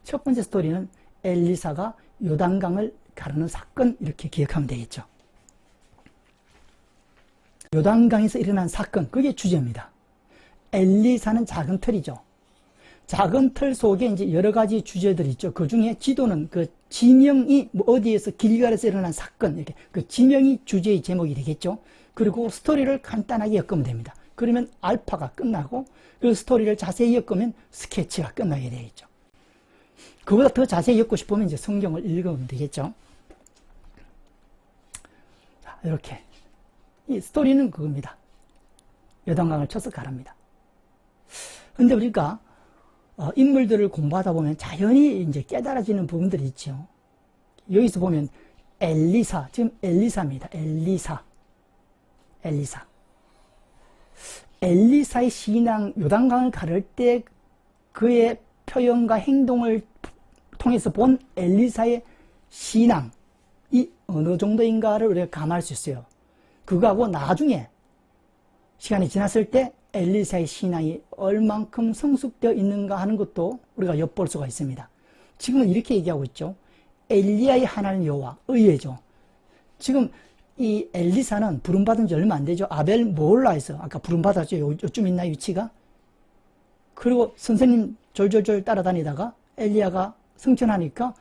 첫 번째 스토리는 엘리사가 요단강을 가르는 사건, 이렇게 기억하면 되겠죠. 요단강에서 일어난 사건, 그게 주제입니다. 엘리사는 작은 틀이죠. 작은 틀 속에 이제 여러 가지 주제들이 있죠. 그 중에 지도는 그 지명이 뭐 어디에서 길갈에서 일어난 사건, 이렇게 그 지명이 주제의 제목이 되겠죠. 그리고 스토리를 간단하게 엮으면 됩니다. 그러면 알파가 끝나고 그 스토리를 자세히 엮으면 스케치가 끝나게 되겠죠. 그보다 더 자세히 엮고 싶으면 이제 성경을 읽으면 되겠죠. 자, 이렇게. 이 스토리는 그겁니다. 요단강을 쳐서 가랍니다. 근데 우리가 인물들을 공부하다 보면 자연히 이제 깨달아지는 부분들이 있죠. 여기서 보면 엘리사, 지금 엘리사입니다. 엘리사의 신앙, 요단강을 가를 때 그의 표현과 행동을 통해서 본 엘리사의 신앙이 어느 정도인가를 우리가 감할 수 있어요. 그거하고 나중에 시간이 지났을 때 엘리사의 신앙이 얼만큼 성숙되어 있는가 하는 것도 우리가 엿볼 수가 있습니다. 지금은 이렇게 얘기하고 있죠. 엘리야의 하나님 여호와, 의외죠. 지금 이 엘리사는 부름받은 지 얼마 안 되죠. 아벨 모홀라에서 아까 부름받았죠. 요쯤 있나 위치가? 그리고 선생님 졸졸졸 따라다니다가 엘리야가 승천하니까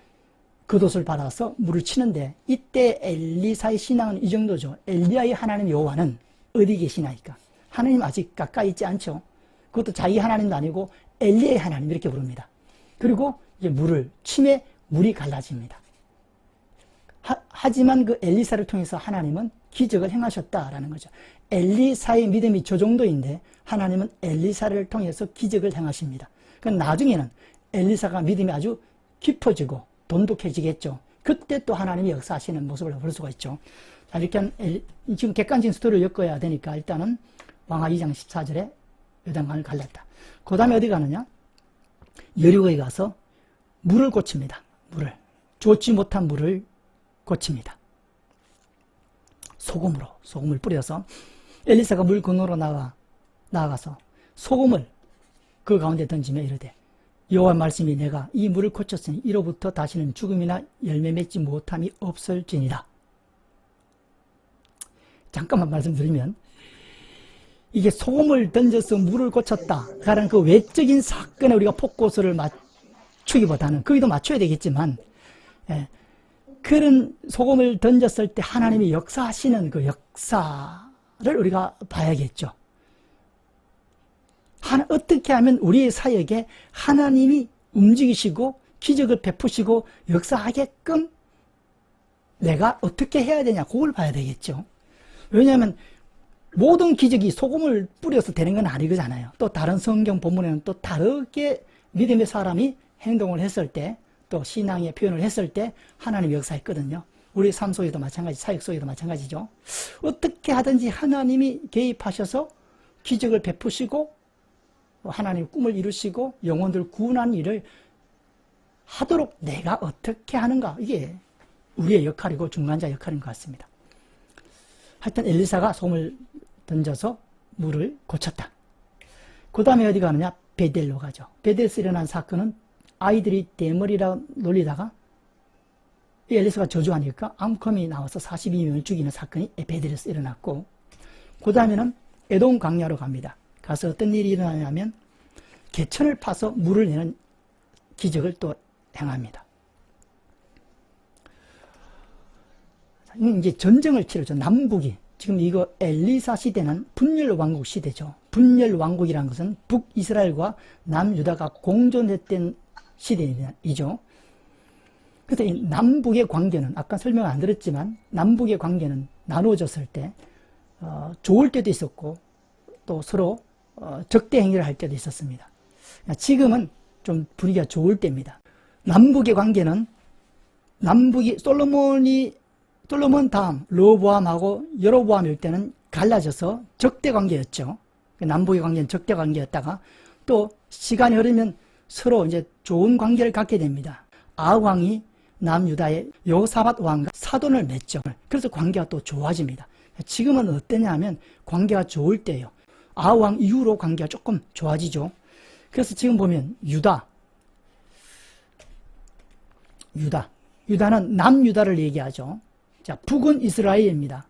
겉옷을 받아서 물을 치는데, 이때 엘리사의 신앙은 이 정도죠. 엘리야의 하나님 여호와는 어디 계시나이까? 하나님 아직 가까이 있지 않죠. 그것도 자기 하나님도 아니고 엘리야의 하나님 이렇게 부릅니다. 그리고 이제 물을 침에 물이 갈라집니다. 하지만 그 엘리사를 통해서 하나님은 기적을 행하셨다라는 거죠. 엘리사의 믿음이 저 정도인데 하나님은 엘리사를 통해서 기적을 행하십니다. 그러니까 나중에는 엘리사가 믿음이 아주 깊어지고 돈독해지겠죠. 그때 또 하나님이 역사하시는 모습을 볼 수가 있죠. 자, 이렇게 지금 객관적인 스토리를 엮어야 되니까 일단은 왕하 2장 14절에 요단강을 갈랐다. 그 다음에 어디 가느냐? 여리고에 가서 물을 고칩니다. 좋지 못한 물을 고칩니다. 소금을 뿌려서 엘리사가 물 건너로 나아가서 소금을 그 가운데 던지며 이르되, 여호와 말씀이 내가 이 물을 고쳤으니 이로부터 다시는 죽음이나 열매 맺지 못함이 없을지니라. 잠깐만 말씀드리면, 이게 소금을 던져서 물을 고쳤다라는 그 외적인 사건에 우리가 포커스를 맞추기보다는, 거기도 맞춰야 되겠지만, 그런 소금을 던졌을 때 하나님이 역사하시는 그 역사를 우리가 봐야겠죠. 어떻게 하면 우리의 사역에 하나님이 움직이시고 기적을 베푸시고 역사하게끔 내가 어떻게 해야 되냐, 그걸 봐야 되겠죠. 왜냐하면 모든 기적이 소금을 뿌려서 되는 건 아니잖아요. 또 다른 성경 본문에는 또 다르게 믿음의 사람이 행동을 했을 때, 또 신앙의 표현을 했을 때 하나님이 역사했거든요. 우리 삶 속에도 마찬가지, 사역 속에도 마찬가지죠. 어떻게 하든지 하나님이 개입하셔서 기적을 베푸시고 하나님 꿈을 이루시고 영혼들 구원하는 일을 하도록 내가 어떻게 하는가, 이게 우리의 역할이고 중간자 역할인 것 같습니다. 하여튼 엘리사가 소금을 던져서 물을 고쳤다. 그 다음에 어디 가느냐? 베델로 가죠. 베델에서 일어난 사건은 아이들이 대머리라 놀리다가 이 엘리사가 저주하니까 암컴이 나와서 42명을 죽이는 사건이 베델에서 일어났고, 그 다음에는 에돔 광야로 갑니다. 가서 어떤 일이 일어나냐면 개천을 파서 물을 내는 기적을 또 행합니다. 이제 전쟁을 치르죠. 남북이. 지금 이거 엘리사 시대는 분열왕국 시대죠. 분열왕국이라는 것은 북이스라엘과 남유다가 공존했던 시대이죠. 그래서 이 남북의 관계는, 아까 설명 안 드렸지만 남북의 관계는 나누어졌을 때 좋을 때도 있었고 또 서로 적대 행위를 할 때도 있었습니다. 지금은 좀 분위기가 좋을 때입니다. 남북의 관계는 솔로몬 다음 르호보암하고 여로보암일 때는 갈라져서 적대 관계였죠. 남북의 관계는 적대 관계였다가 또 시간이 흐르면 서로 이제 좋은 관계를 갖게 됩니다. 아왕이 남유다의 여호사밧 왕과 사돈을 맺죠. 그래서 관계가 또 좋아집니다. 지금은 어떠냐면 관계가 좋을 때예요. 아왕 이후로 관계가 조금 좋아지죠. 그래서 지금 보면 유다는 남유다를 얘기하죠. 자, 북은 이스라엘입니다.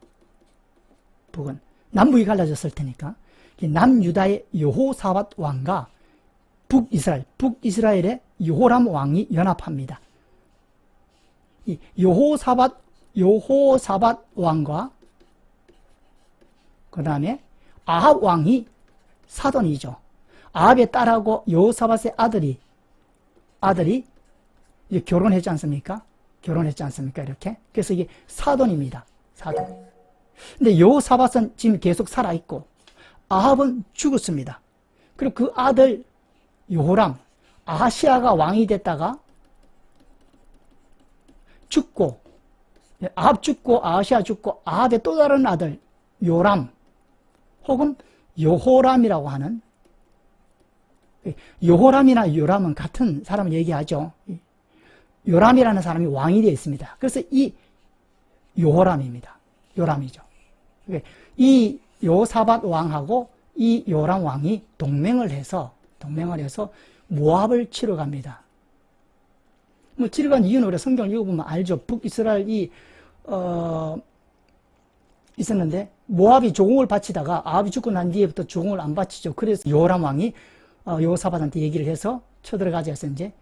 남북이 갈라졌을 테니까 남유다의 여호사밧 왕과 북이스라엘의 여호람 왕이 연합합니다. 이 여호사밧 왕과 그 다음에 아합 왕이 사돈이죠. 아합의 딸하고 여호사밧의 아들이 결혼했지 않습니까? 이렇게. 그래서 이게 사돈입니다. 사돈. 근데 여호사밧은 지금 계속 살아있고 아합은 죽었습니다. 그리고 그 아들 여호람, 아하시아가 왕이 됐다가 죽고, 아합 죽고 아하시아 죽고 아합의 또 다른 아들 요람 혹은 여호람이라고 하는, 여호람이나 요람은 같은 사람을 얘기하죠. 요람이라는 사람이 왕이 되어 있습니다. 그래서 이 요호람입니다. 요람이죠. 이 여호사밧 왕하고 이 요람 왕이 동맹을 해서 모압을 치러 갑니다. 치러 간 이유는 우리가 성경을 읽어보면 알죠. 북이스라엘이 있었는데 모압이 조공을 바치다가 아합이 죽고 난 뒤에부터 조공을 안 바치죠. 그래서 요람 왕이 여호사밧한테 얘기를 해서 쳐들어가자 해서 이제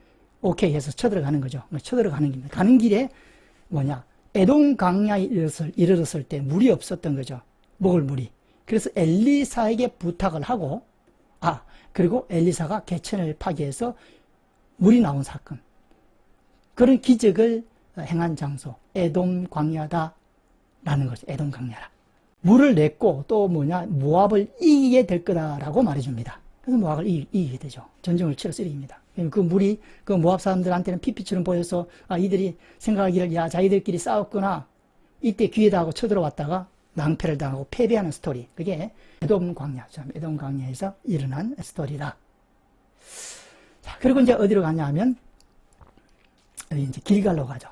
오케이 해서 쳐들어가는 거죠. 쳐들어가는 겁니다. 가는 길에 에돔 강야에 이르렀을 때 물이 없었던 거죠. 먹을 물이. 그래서 엘리사에게 부탁을 하고, 그리고 엘리사가 개천을 파괴해서 물이 나온 사건. 그런 기적을 행한 장소, 에돔 광야다라는 거죠. 에돔 광야라. 물을 냈고 또 모압을 이기게 될 거다라고 말해줍니다. 그래서 모압을 이기게 되죠. 전쟁을 치러서 이깁니다. 그 물이 그 모압 사람들한테는 피피처럼 보여서 이들이 생각하기를 자기들끼리 싸웠구나. 이때 기회다 하고 쳐들어왔다가 낭패를 당하고 패배하는 스토리. 그게 에돔 광야죠. 에돔 광야에서 일어난 스토리다. 자, 그리고 이제 어디로 가냐 하면 이제 길갈로 가죠.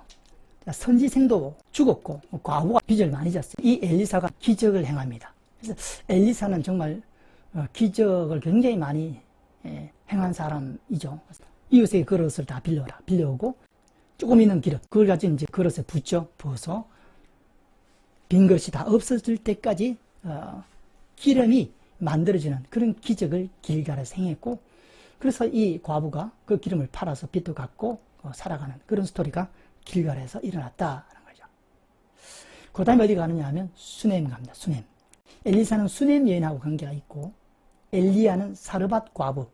선지생도 죽었고 과부가 빚을 많이 졌어요. 이 엘리사가 기적을 행합니다. 그래서 엘리사는 정말 기적을 굉장히 많이 행한 사람이죠. 이웃에게 그릇을 다 빌려오고 조금 있는 기름, 그걸 가지고 이제 그릇에 부어서 빈 것이 다 없어질 때까지 기름이 만들어지는 그런 기적을 길갈에서 행했고, 그래서 이 과부가 그 기름을 팔아서 빚도 갚고 살아가는 그런 스토리가 길갈에서 일어났다는 거죠. 그 다음에 어디 가느냐 하면 수넴 갑니다. 수넴. 엘리사는 수넴 여인하고 관계가 있고 엘리야는 사르밧 과부하고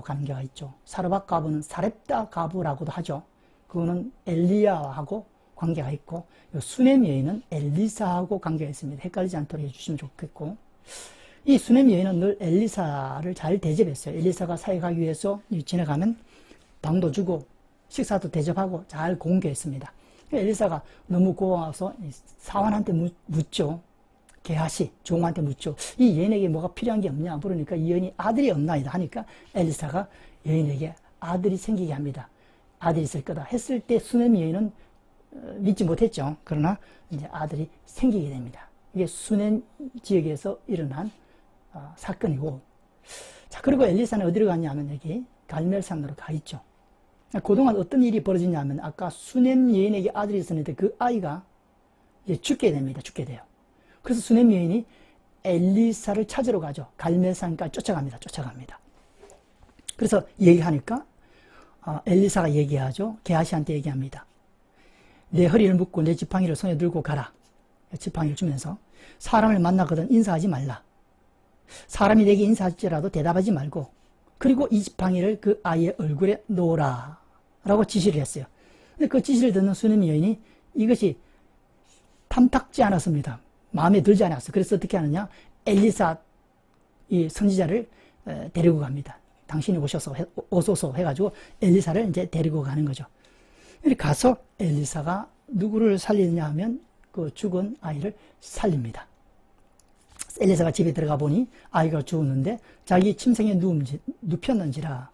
관계가 있죠. 사르밧 과부는 사렙다 과부라고도 하죠. 그거는 엘리야하고 관계가 있고, 수넴 여인은 엘리사하고 관계가 있습니다. 헷갈리지 않도록 해주시면 좋겠고, 이 수넴 여인은 늘 엘리사를 잘 대접했어요. 엘리사가 사역하기 위해서 지나가면 방도 주고 식사도 대접하고 잘 공개했습니다. 엘리사가 너무 고마워서 사환한테 묻죠. 게하시 종한테 묻죠. 이 여인에게 뭐가 필요한 게 없냐 물으니까 이 여인이 아들이 없나이다 하니까 엘리사가 여인에게 아들이 생기게 합니다. 아들이 있을 거다 했을 때 수넴 여인은 믿지 못했죠. 그러나 이제 아들이 생기게 됩니다. 이게 수넴 지역에서 일어난 사건이고, 자, 그리고 엘리사는 어디로 갔냐면 여기 갈멜산으로 가 있죠. 그동안 어떤 일이 벌어지냐면 아까 수넴 여인에게 아들이 있었는데 그 아이가 이제 죽게 됩니다. 죽게 돼요. 그래서 수넴 여인이 엘리사를 찾으러 가죠. 갈멜산까지 쫓아갑니다. 그래서 얘기하니까 엘리사가 얘기하죠. 게하시한테 얘기합니다. 내 허리를 묶고 내 지팡이를 손에 들고 가라. 지팡이를 주면서 사람을 만나거든 인사하지 말라. 사람이 내게 인사할지라도 대답하지 말고, 그리고 이 지팡이를 그 아이의 얼굴에 놓으라 라고 지시를 했어요. 근데 그 지시를 듣는 수넴 여인이 이것이 탐탁지 않았습니다. 마음에 들지 않았어요. 그래서 어떻게 하느냐, 엘리사 이 선지자를 데리고 갑니다. 당신이 오소서 해가지고 엘리사를 이제 데리고 가는 거죠. 이렇게 가서 엘리사가 누구를 살리느냐 하면 그 죽은 아이를 살립니다. 엘리사가 집에 들어가 보니 아이가 죽었는데 자기 침상에 눕혔는지라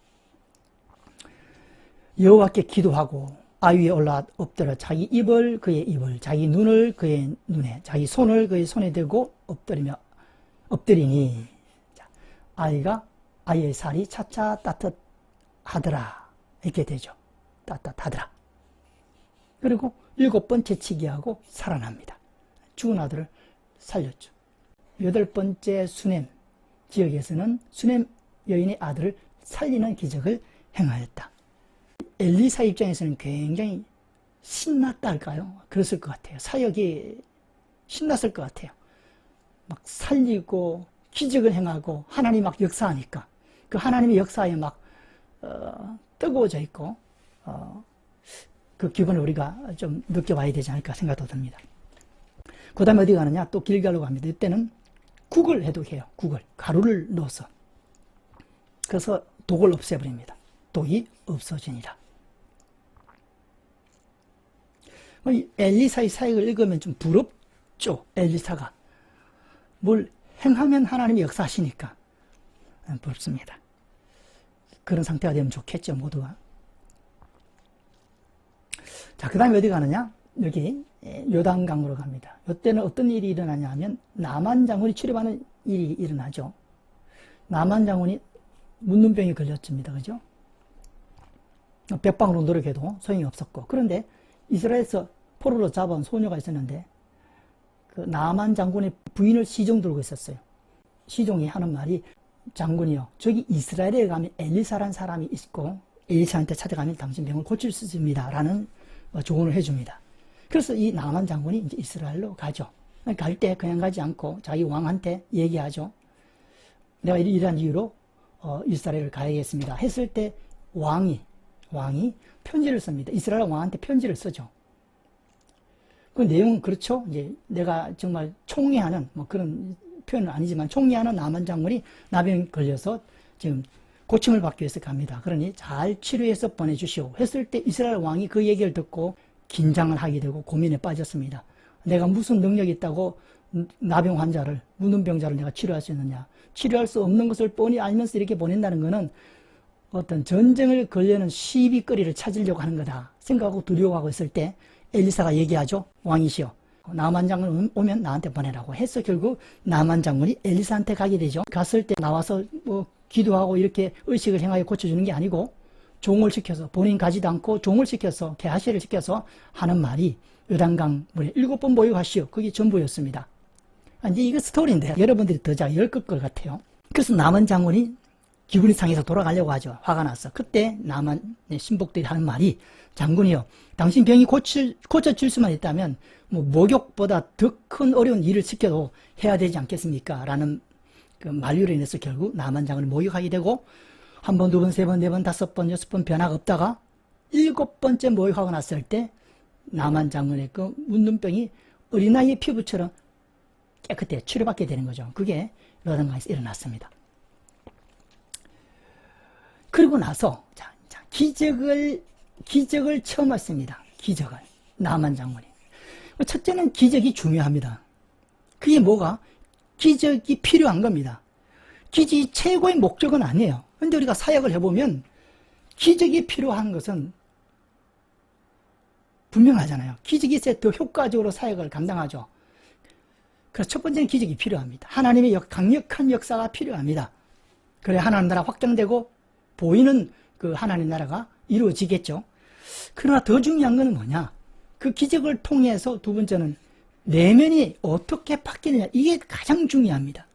여호와께 기도하고 아이 위에 올라 엎드려 자기 입을 그의 입을, 자기 눈을 그의 눈에, 자기 손을 그의 손에 대고 엎드리니 아이의 살이 차차 따뜻하더라 이렇게 되죠. 따뜻하더라. 그리고 7번째 치기 하고 살아납니다. 죽은 아들을 살렸죠. 8번째 수넴 지역에서는 수넴 여인의 아들을 살리는 기적을 행하였다. 엘리사 입장에서는 굉장히 신났다 할까요? 그랬을 것 같아요. 사역이 신났을 것 같아요. 막 살리고 기적을 행하고 하나님 막 역사하니까 그 하나님의 역사에 막 뜨거워져 있고 그 기분을 우리가 좀 느껴봐야 되지 않을까 생각도 듭니다. 그 다음에 어디 가느냐? 또 길갈로 갑니다. 이때는 국을 해독해요. 국을 가루를 넣어서 그래서 독을 없애버립니다. 독이 없어지니라. 엘리사의 사역을 읽으면 좀 부럽죠. 엘리사가 뭘 행하면 하나님이 역사하시니까 부럽습니다. 그런 상태가 되면 좋겠죠, 모두가. 자, 그 다음에 어디 가느냐? 여기 요단강으로 갑니다. 이때는 어떤 일이 일어나냐 하면 나만 장군이 출입하는 일이 일어나죠. 나만 장군이 문둥병이 걸렸습니다. 그죠? 백방으로 노력해도 소용이 없었고, 그런데 이스라엘에서 포로로 잡아온 소녀가 있었는데 그 나만 장군의 부인을 시종 들고 있었어요. 시종이 하는 말이 장군이요, 저기 이스라엘에 가면 엘리사라는 사람이 있고 엘리사한테 찾아가면 당신 병을 고칠 수 있습니다 라는 조언을 해줍니다. 그래서 이 나만 장군이 이제 이스라엘로 가죠. 갈 때 그냥 가지 않고 자기 왕한테 얘기하죠. 내가 이러한 이유로 이스라엘을 가야겠습니다 했을 때 왕이 편지를 씁니다. 이스라엘 왕한테 편지를 쓰죠. 그 내용은 그렇죠. 이제 내가 정말 총애하는 그런 표현은 아니지만 총애하는 나만 장군이 나병 걸려서 지금 고침을 받기 위해서 갑니다. 그러니 잘 치료해서 보내주시오 했을 때 이스라엘 왕이 그 얘기를 듣고 긴장을 하게 되고 고민에 빠졌습니다. 내가 무슨 능력이 있다고 나병 환자를, 문둥병자를 내가 치료할 수 있느냐. 치료할 수 없는 것을 뻔히 알면서 이렇게 보낸다는 것은 어떤 전쟁을 걸려는 시비거리를 찾으려고 하는 거다 생각하고 두려워하고 있을 때 엘리사가 얘기하죠. 왕이시여, 나만 장군 오면 나한테 보내라고 해서 결국 나만 장군이 엘리사한테 가게 되죠. 갔을 때 나와서 기도하고 이렇게 의식을 행하여 고쳐주는 게 아니고 종을 시켜서, 본인 가지도 않고 종을 시켜서, 게하시를 시켜서 하는 말이 요단강 물에 7번 모욕하시오. 그게 전부였습니다. 이제 이거 스토리인데 여러분들이 더 잘 읽을 것 같아요. 그래서 나만 장군이 기분이 상해서 돌아가려고 하죠. 화가 나서. 그때 나만 신복들이 하는 말이, 장군이요, 당신 병이 고쳐질 수만 있다면 목욕보다 더 큰 어려운 일을 시켜도 해야 되지 않겠습니까? 라는 그 만류로 인해서 결국 나만 장군을 모욕하게 되고, 한 번, 두 번, 세 번, 네 번, 다섯 번, 여섯 번 변화가 없다가 7번째 모욕하고 났을 때 나만 장군의 그 문둥병이 어린아이의 피부처럼 깨끗해 치료받게 되는 거죠. 그게 요단강에서 일어났습니다. 그리고 나서 기적을 처음 했습니다. 기적을. 나만 장군이. 첫째는 기적이 중요합니다. 그게 뭐가? 기적이 필요한 겁니다. 기적이 최고의 목적은 아니에요. 그런데 우리가 사역을 해보면 기적이 필요한 것은 분명하잖아요. 기적이 있어야 더 효과적으로 사역을 감당하죠. 그래서 첫 번째는 기적이 필요합니다. 하나님의 강력한 역사가 필요합니다. 그래야 하나님 나라 확장되고 보이는 그 하나님 나라가 이루어지겠죠. 그러나 더 중요한 것은 뭐냐? 그 기적을 통해서 두 번째는 내면이 어떻게 바뀌느냐. 이게 가장 중요합니다.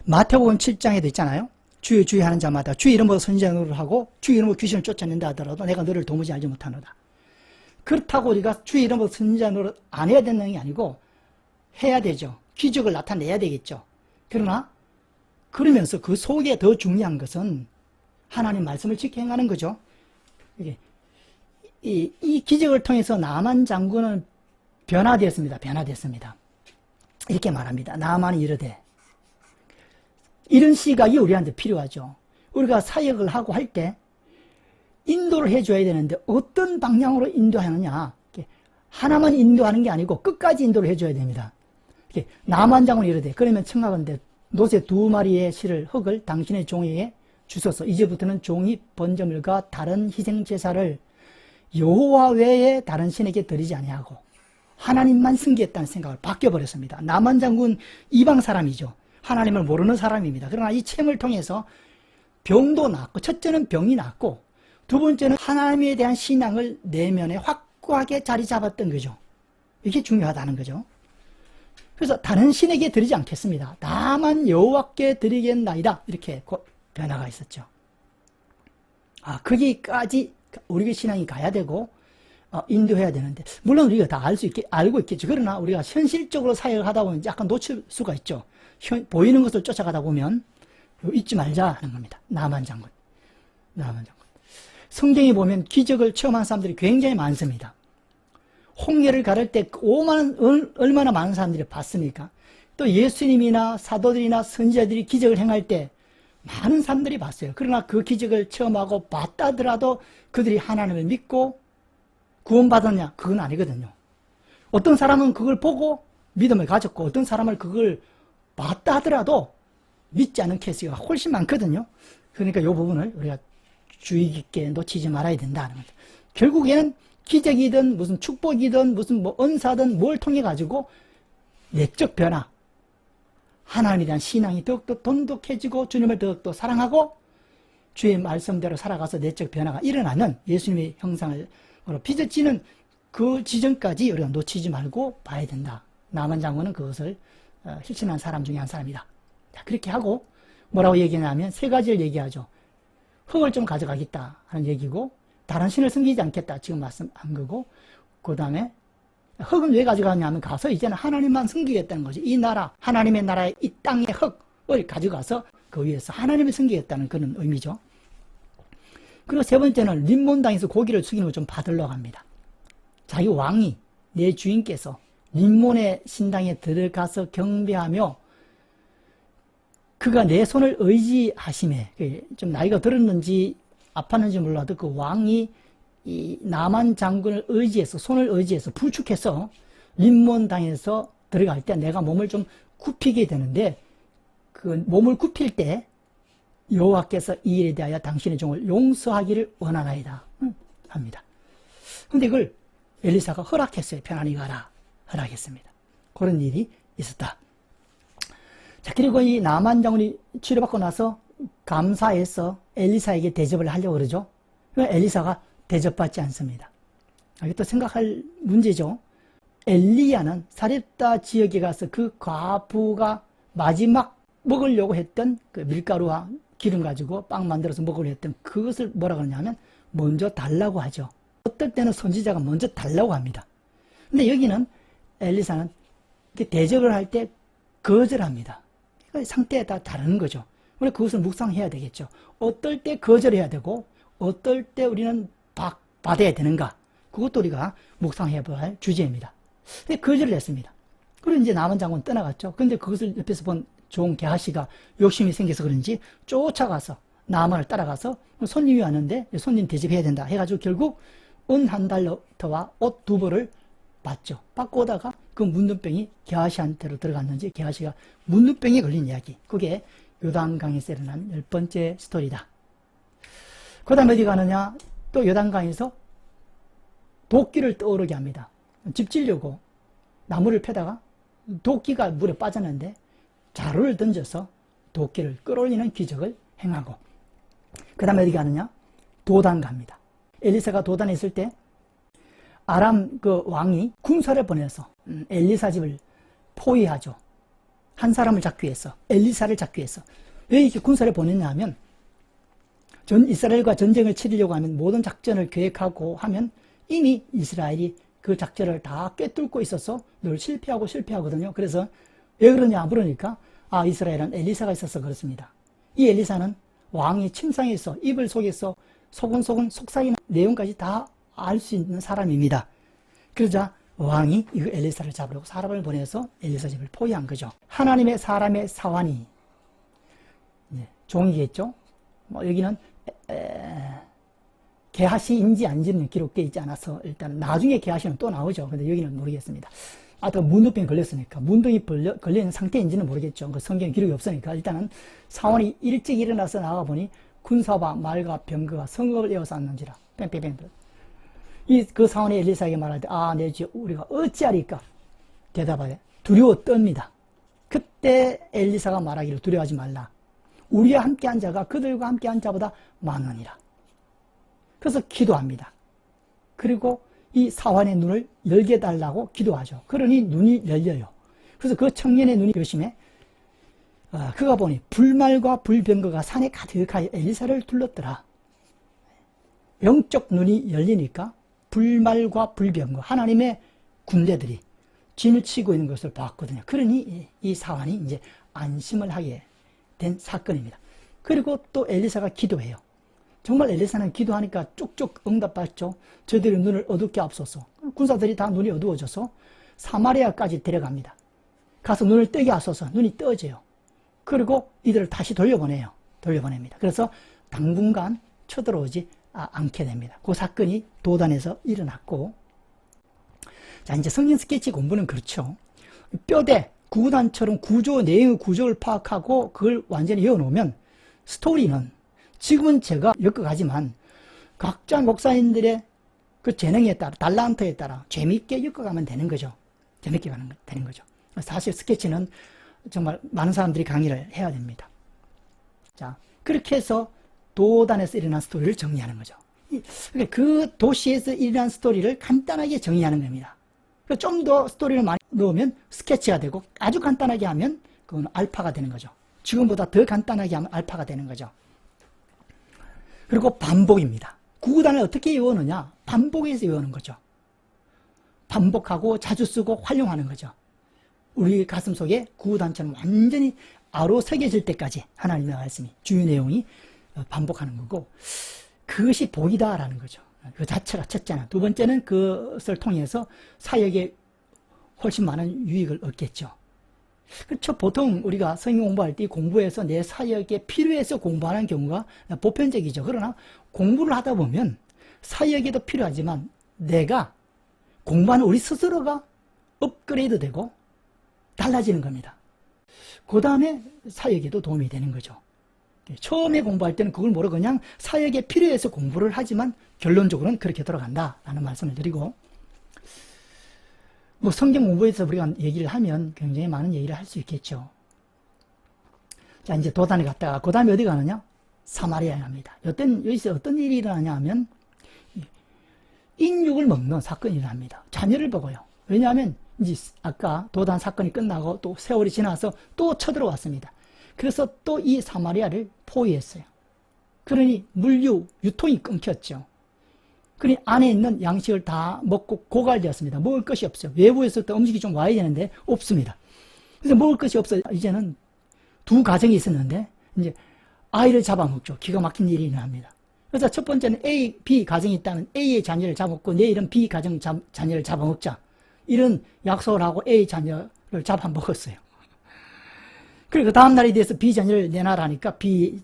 마태복음 7장에도 있잖아요. 주여 주여 하는 자마다 주의 이름으로 선지자노를 하고 주의 이름으로 귀신을 쫓아낸다 하더라도 내가 너를 도무지 알지 못하노라. 그렇다고 우리가 주의 이름으로 선지자노를 안 해야 되는 게 아니고 해야 되죠. 기적을 나타내야 되겠죠. 그러나 그러면서 그 속에 더 중요한 것은 하나님 말씀을 지켜 행하는 거죠. 이 기적을 통해서 나만 장군은 변화되었습니다. 변화됐습니다. 이렇게 말합니다. 나만이 이르되. 이런 시각이 우리한테 필요하죠. 우리가 사역을 하고 할 때 인도를 해줘야 되는데 어떤 방향으로 인도하느냐. 하나만 인도하는 게 아니고 끝까지 인도를 해줘야 됩니다. 나만 장군이 이르되. 그러면 청하건대 노새 2마리의 흙을 당신의 종에게 주소서. 이제부터는 종이 번제물과 다른 희생제사를 여호와 외에 다른 신에게 드리지 아니하고 하나님만 승계했다는 생각을 바뀌어버렸습니다. 나만 장군 이방 사람이죠. 하나님을 모르는 사람입니다. 그러나 이 체험을 통해서 병도 낫고, 첫째는 병이 낫고, 두 번째는 하나님에 대한 신앙을 내면에 확고하게 자리 잡았던 거죠. 이게 중요하다는 거죠. 그래서 다른 신에게 드리지 않겠습니다. 다만 여호와께 드리겠나이다. 이렇게 변화가 있었죠. 거기까지 우리의 신앙이 가야 되고 인도해야 되는데, 물론 우리가 다 알고 있겠죠. 그러나 우리가 현실적으로 사역을 하다 보면 약간 놓칠 수가 있죠. 보이는 것을 쫓아가다 보면 잊지 말자 하는 겁니다. 나만 장군. 성경에 보면 기적을 체험한 사람들이 굉장히 많습니다. 홍해를 가를 때 얼마나 많은 사람들이 봤습니까? 또 예수님이나 사도들이나 선지자들이 기적을 행할 때 많은 사람들이 봤어요. 그러나 그 기적을 체험하고 봤다 하더라도 그들이 하나님을 믿고 구원받았냐? 그건 아니거든요. 어떤 사람은 그걸 보고 믿음을 가졌고, 어떤 사람은 그걸 봤다 하더라도 믿지 않는 케이스가 훨씬 많거든요. 그러니까 이 부분을 우리가 주의 깊게 놓치지 말아야 된다는 거죠. 결국에는 기적이든 무슨 축복이든 무슨 은사든 뭘 통해 가지고 내적 변화, 하나님에 대한 신앙이 더욱더 돈독해지고 주님을 더욱더 사랑하고 주의 말씀대로 살아가서 내적 변화가 일어나는 예수님의 형상을 빚어지는 그 지점까지 우리가 놓치지 말고 봐야 된다. 나만 장군은 그것을 실천한 사람 중에 한 사람이다. 자, 그렇게 하고 뭐라고 얘기하냐면 세 가지를 얘기하죠. 흙을 좀 가져가겠다 하는 얘기고, 다른 신을 섬기지 않겠다 지금 말씀한 거고, 그 다음에 흙은 왜 가져가냐면 가서 이제는 하나님만 섬기겠다는 거지. 이 나라, 하나님의 나라의 이 땅의 흙을 가져가서 그 위에서 하나님을 섬기겠다는 그런 의미죠. 그리고 세 번째는 림몬당에서 고기를 숙이는 걸 좀 받으려고 합니다. 자기 왕이, 내 주인께서 림몬의 신당에 들어가서 경배하며 그가 내 손을 의지하심에, 좀 나이가 들었는지 아팠는지 몰라도 그 왕이 이 나만 장군을 의지해서, 손을 의지해서 부축해서 림몬당에서 들어갈 때 내가 몸을 좀 굽히게 되는데, 그 몸을 굽힐 때 여호와께서 이 일에 대하여 당신의 종을 용서하기를 원하나이다 합니다. 근데 이걸 엘리사가 허락했어요. 편안히 가라. 허락했습니다. 그런 일이 있었다. 자, 그리고 이 나만 장군이 치료받고 나서 감사해서 엘리사에게 대접을 하려고 그러죠. 엘리사가 대접받지 않습니다. 이것도 생각할 문제죠. 엘리야는 사렙다 지역에 가서 그 과부가 마지막 먹으려고 했던 그 밀가루와 기름 가지고 빵 만들어서 먹으려고 했던 그것을 뭐라 그러냐면 먼저 달라고 하죠. 어떨 때는 선지자가 먼저 달라고 합니다. 근데 여기는 엘리사는 대접을 할 때 거절합니다. 상태에 따라 다른 거죠. 우리 그것을 묵상해야 되겠죠. 어떨 때 거절해야 되고 어떨 때 우리는 받아야 되는가, 그것도 우리가 묵상해야 할 주제입니다. 근데 거절을 했습니다. 그리고 이제 나만 장군 떠나갔죠. 근데 그것을 옆에서 본 종 게하시가 욕심이 생겨서 그런지 쫓아가서 나만을 따라가서 손님이 왔는데 손님 대접해야 된다 해가지고 결국 은 한 달러와 옷 2벌을 받죠. 받고 오다가 그 문둥병이 게하시한테로 들어갔는지 게하시가 문둥병에 걸린 이야기, 그게 요단강에서 일어난 10번째 스토리다. 그 다음에 어디 가느냐, 또 요단강에서 도끼를 떠오르게 합니다. 집 지려고 나무를 펴다가 도끼가 물에 빠졌는데 자루를 던져서 도끼를 끌어올리는 기적을 행하고, 그 다음에 어디 가느냐, 도단 갑니다. 엘리사가 도단에 있을 때 아람 그 왕이 군사를 보내서 엘리사 집을 포위하죠. 한 사람을 잡기 위해서, 엘리사를 잡기 위해서. 왜 이렇게 군사를 보냈냐 하면, 이스라엘과 전쟁을 치르려고 하면 모든 작전을 계획하고 하면 이미 이스라엘이 그 작전을 다 꿰뚫고 있어서 늘 실패하거든요. 그래서 왜 그러냐 물으니까 이스라엘은 엘리사가 있어서 그렇습니다. 이 엘리사는 왕이 침상에서 이불 속에서 소근소근 속삭이는 내용까지 다 알 수 있는 사람입니다. 그러자 왕이 이 엘리사를 잡으려고 사람을 보내서 엘리사 집을 포위한 거죠. 하나님의 사람의 사환이 종이겠죠. 여기는 게하시인지 아닌지는 기록되어 있지 않아서 일단 나중에 게하시는 또 나오죠. 근데 여기는 모르겠습니다. 또 문둥병이 걸렸으니까 문둥이 걸려있는 상태인지는 모르겠죠. 그 성경에 기록이 없으니까 일단은 사원이 일찍 일어나서 나가보니 군사와 말과 병거가 성읍을 에워쌌는지라 뺑뺑뺑. 그 사원이 엘리사에게 말할 때 내 주 우리가 어찌하리까 대답하되 두려워 떱니다. 그때 엘리사가 말하기를 두려워하지 말라. 우리와 함께한 자가 그들과 함께한 자보다 많으니라. 그래서 기도합니다. 그리고 이 사환의 눈을 열게 해달라고 기도하죠. 그러니 눈이 열려요. 그래서 그 청년의 눈이 열심에 그가 보니 불말과 불병거가 산에 가득하여 엘리사를 둘렀더라. 영적 눈이 열리니까 불말과 불병거, 하나님의 군대들이 진을 치고 있는 것을 봤거든요. 그러니 이 사환이 이제 안심을 하게 된 사건입니다. 그리고 또 엘리사가 기도해요. 정말 엘리사는 기도하니까 쭉쭉 응답받죠. 저들의 눈을 어둡게 앞서서 군사들이 다 눈이 어두워져서 사마리아까지 데려갑니다. 가서 눈을 뜨게 하소서. 눈이 떠져요. 그리고 이들을 다시 돌려보냅니다. 그래서 당분간 쳐들어오지 않게 됩니다. 그 사건이 도단에서 일어났고, 자, 이제 성경 스케치 공부는 그렇죠. 뼈대, 구구단처럼 내용의 구조를 파악하고 그걸 완전히 이어놓으면 스토리는 지금은 제가 엮어가지만 각자 목사님들의 그 재능에 따라, 달란트에 따라 재밌게 엮어가면 되는 거죠. 재밌게 되는 거죠. 사실 스케치는 정말 많은 사람들이 강의를 해야 됩니다. 자, 그렇게 해서 도단에서 일어난 스토리를 정리하는 거죠. 그 도시에서 일어난 스토리를 간단하게 정리하는 겁니다. 좀 더 스토리를 많이 넣으면 스케치가 되고, 아주 간단하게 하면 그건 알파가 되는 거죠. 지금보다 더 간단하게 하면 알파가 되는 거죠. 그리고 반복입니다. 구구단을 어떻게 외우느냐? 반복해서 외우는 거죠. 반복하고 자주 쓰고 활용하는 거죠. 우리 가슴 속에 구구단처럼 완전히 아로 새겨질 때까지 하나님의 말씀이, 주요 내용이 반복하는 거고, 그것이 복이다라는 거죠. 그 자체가 첫째는. 두 번째는 그것을 통해서 사역에 훨씬 많은 유익을 얻겠죠. 그렇죠. 보통 우리가 성경 공부할 때 공부해서 내 사역에 필요해서 공부하는 경우가 보편적이죠. 그러나 공부를 하다 보면 사역에도 필요하지만 내가 공부하는 우리 스스로가 업그레이드 되고 달라지는 겁니다. 그 다음에 사역에도 도움이 되는 거죠. 처음에 공부할 때는 그걸 모르고 그냥 사역에 필요해서 공부를 하지만 결론적으로는 그렇게 돌아간다라는 말씀을 드리고, 뭐 성경 공부에서 우리가 얘기를 하면 굉장히 많은 얘기를 할 수 있겠죠. 자, 이제 도단에 갔다가 그 다음에 어디 가느냐? 사마리아에 갑니다. 여기서 어떤 일이 일어나냐 하면 인육을 먹는 사건이 일어납니다. 자녀를 보고요. 왜냐하면 이제 아까 도단 사건이 끝나고 또 세월이 지나서 또 쳐들어왔습니다. 그래서 또 이 사마리아를 포위했어요. 그러니 유통이 끊겼죠. 그러니 안에 있는 양식을 다 먹고 고갈되었습니다. 먹을 것이 없어요. 외부에서 또 음식이 좀 와야 되는데 없습니다. 그래서 먹을 것이 없어요. 이제는 두 가정이 있었는데 이제 아이를 잡아먹죠. 기가 막힌 일이 일어납니다. 그래서 첫 번째는 A, B 가정이 있다면 A의 자녀를 잡아먹고 내일은 B 가정 자녀를 잡아먹자. 이런 약속을 하고 A 자녀를 잡아먹었어요. 그리고 다음 날에 대해서 B 자녀를 내놔라니까 B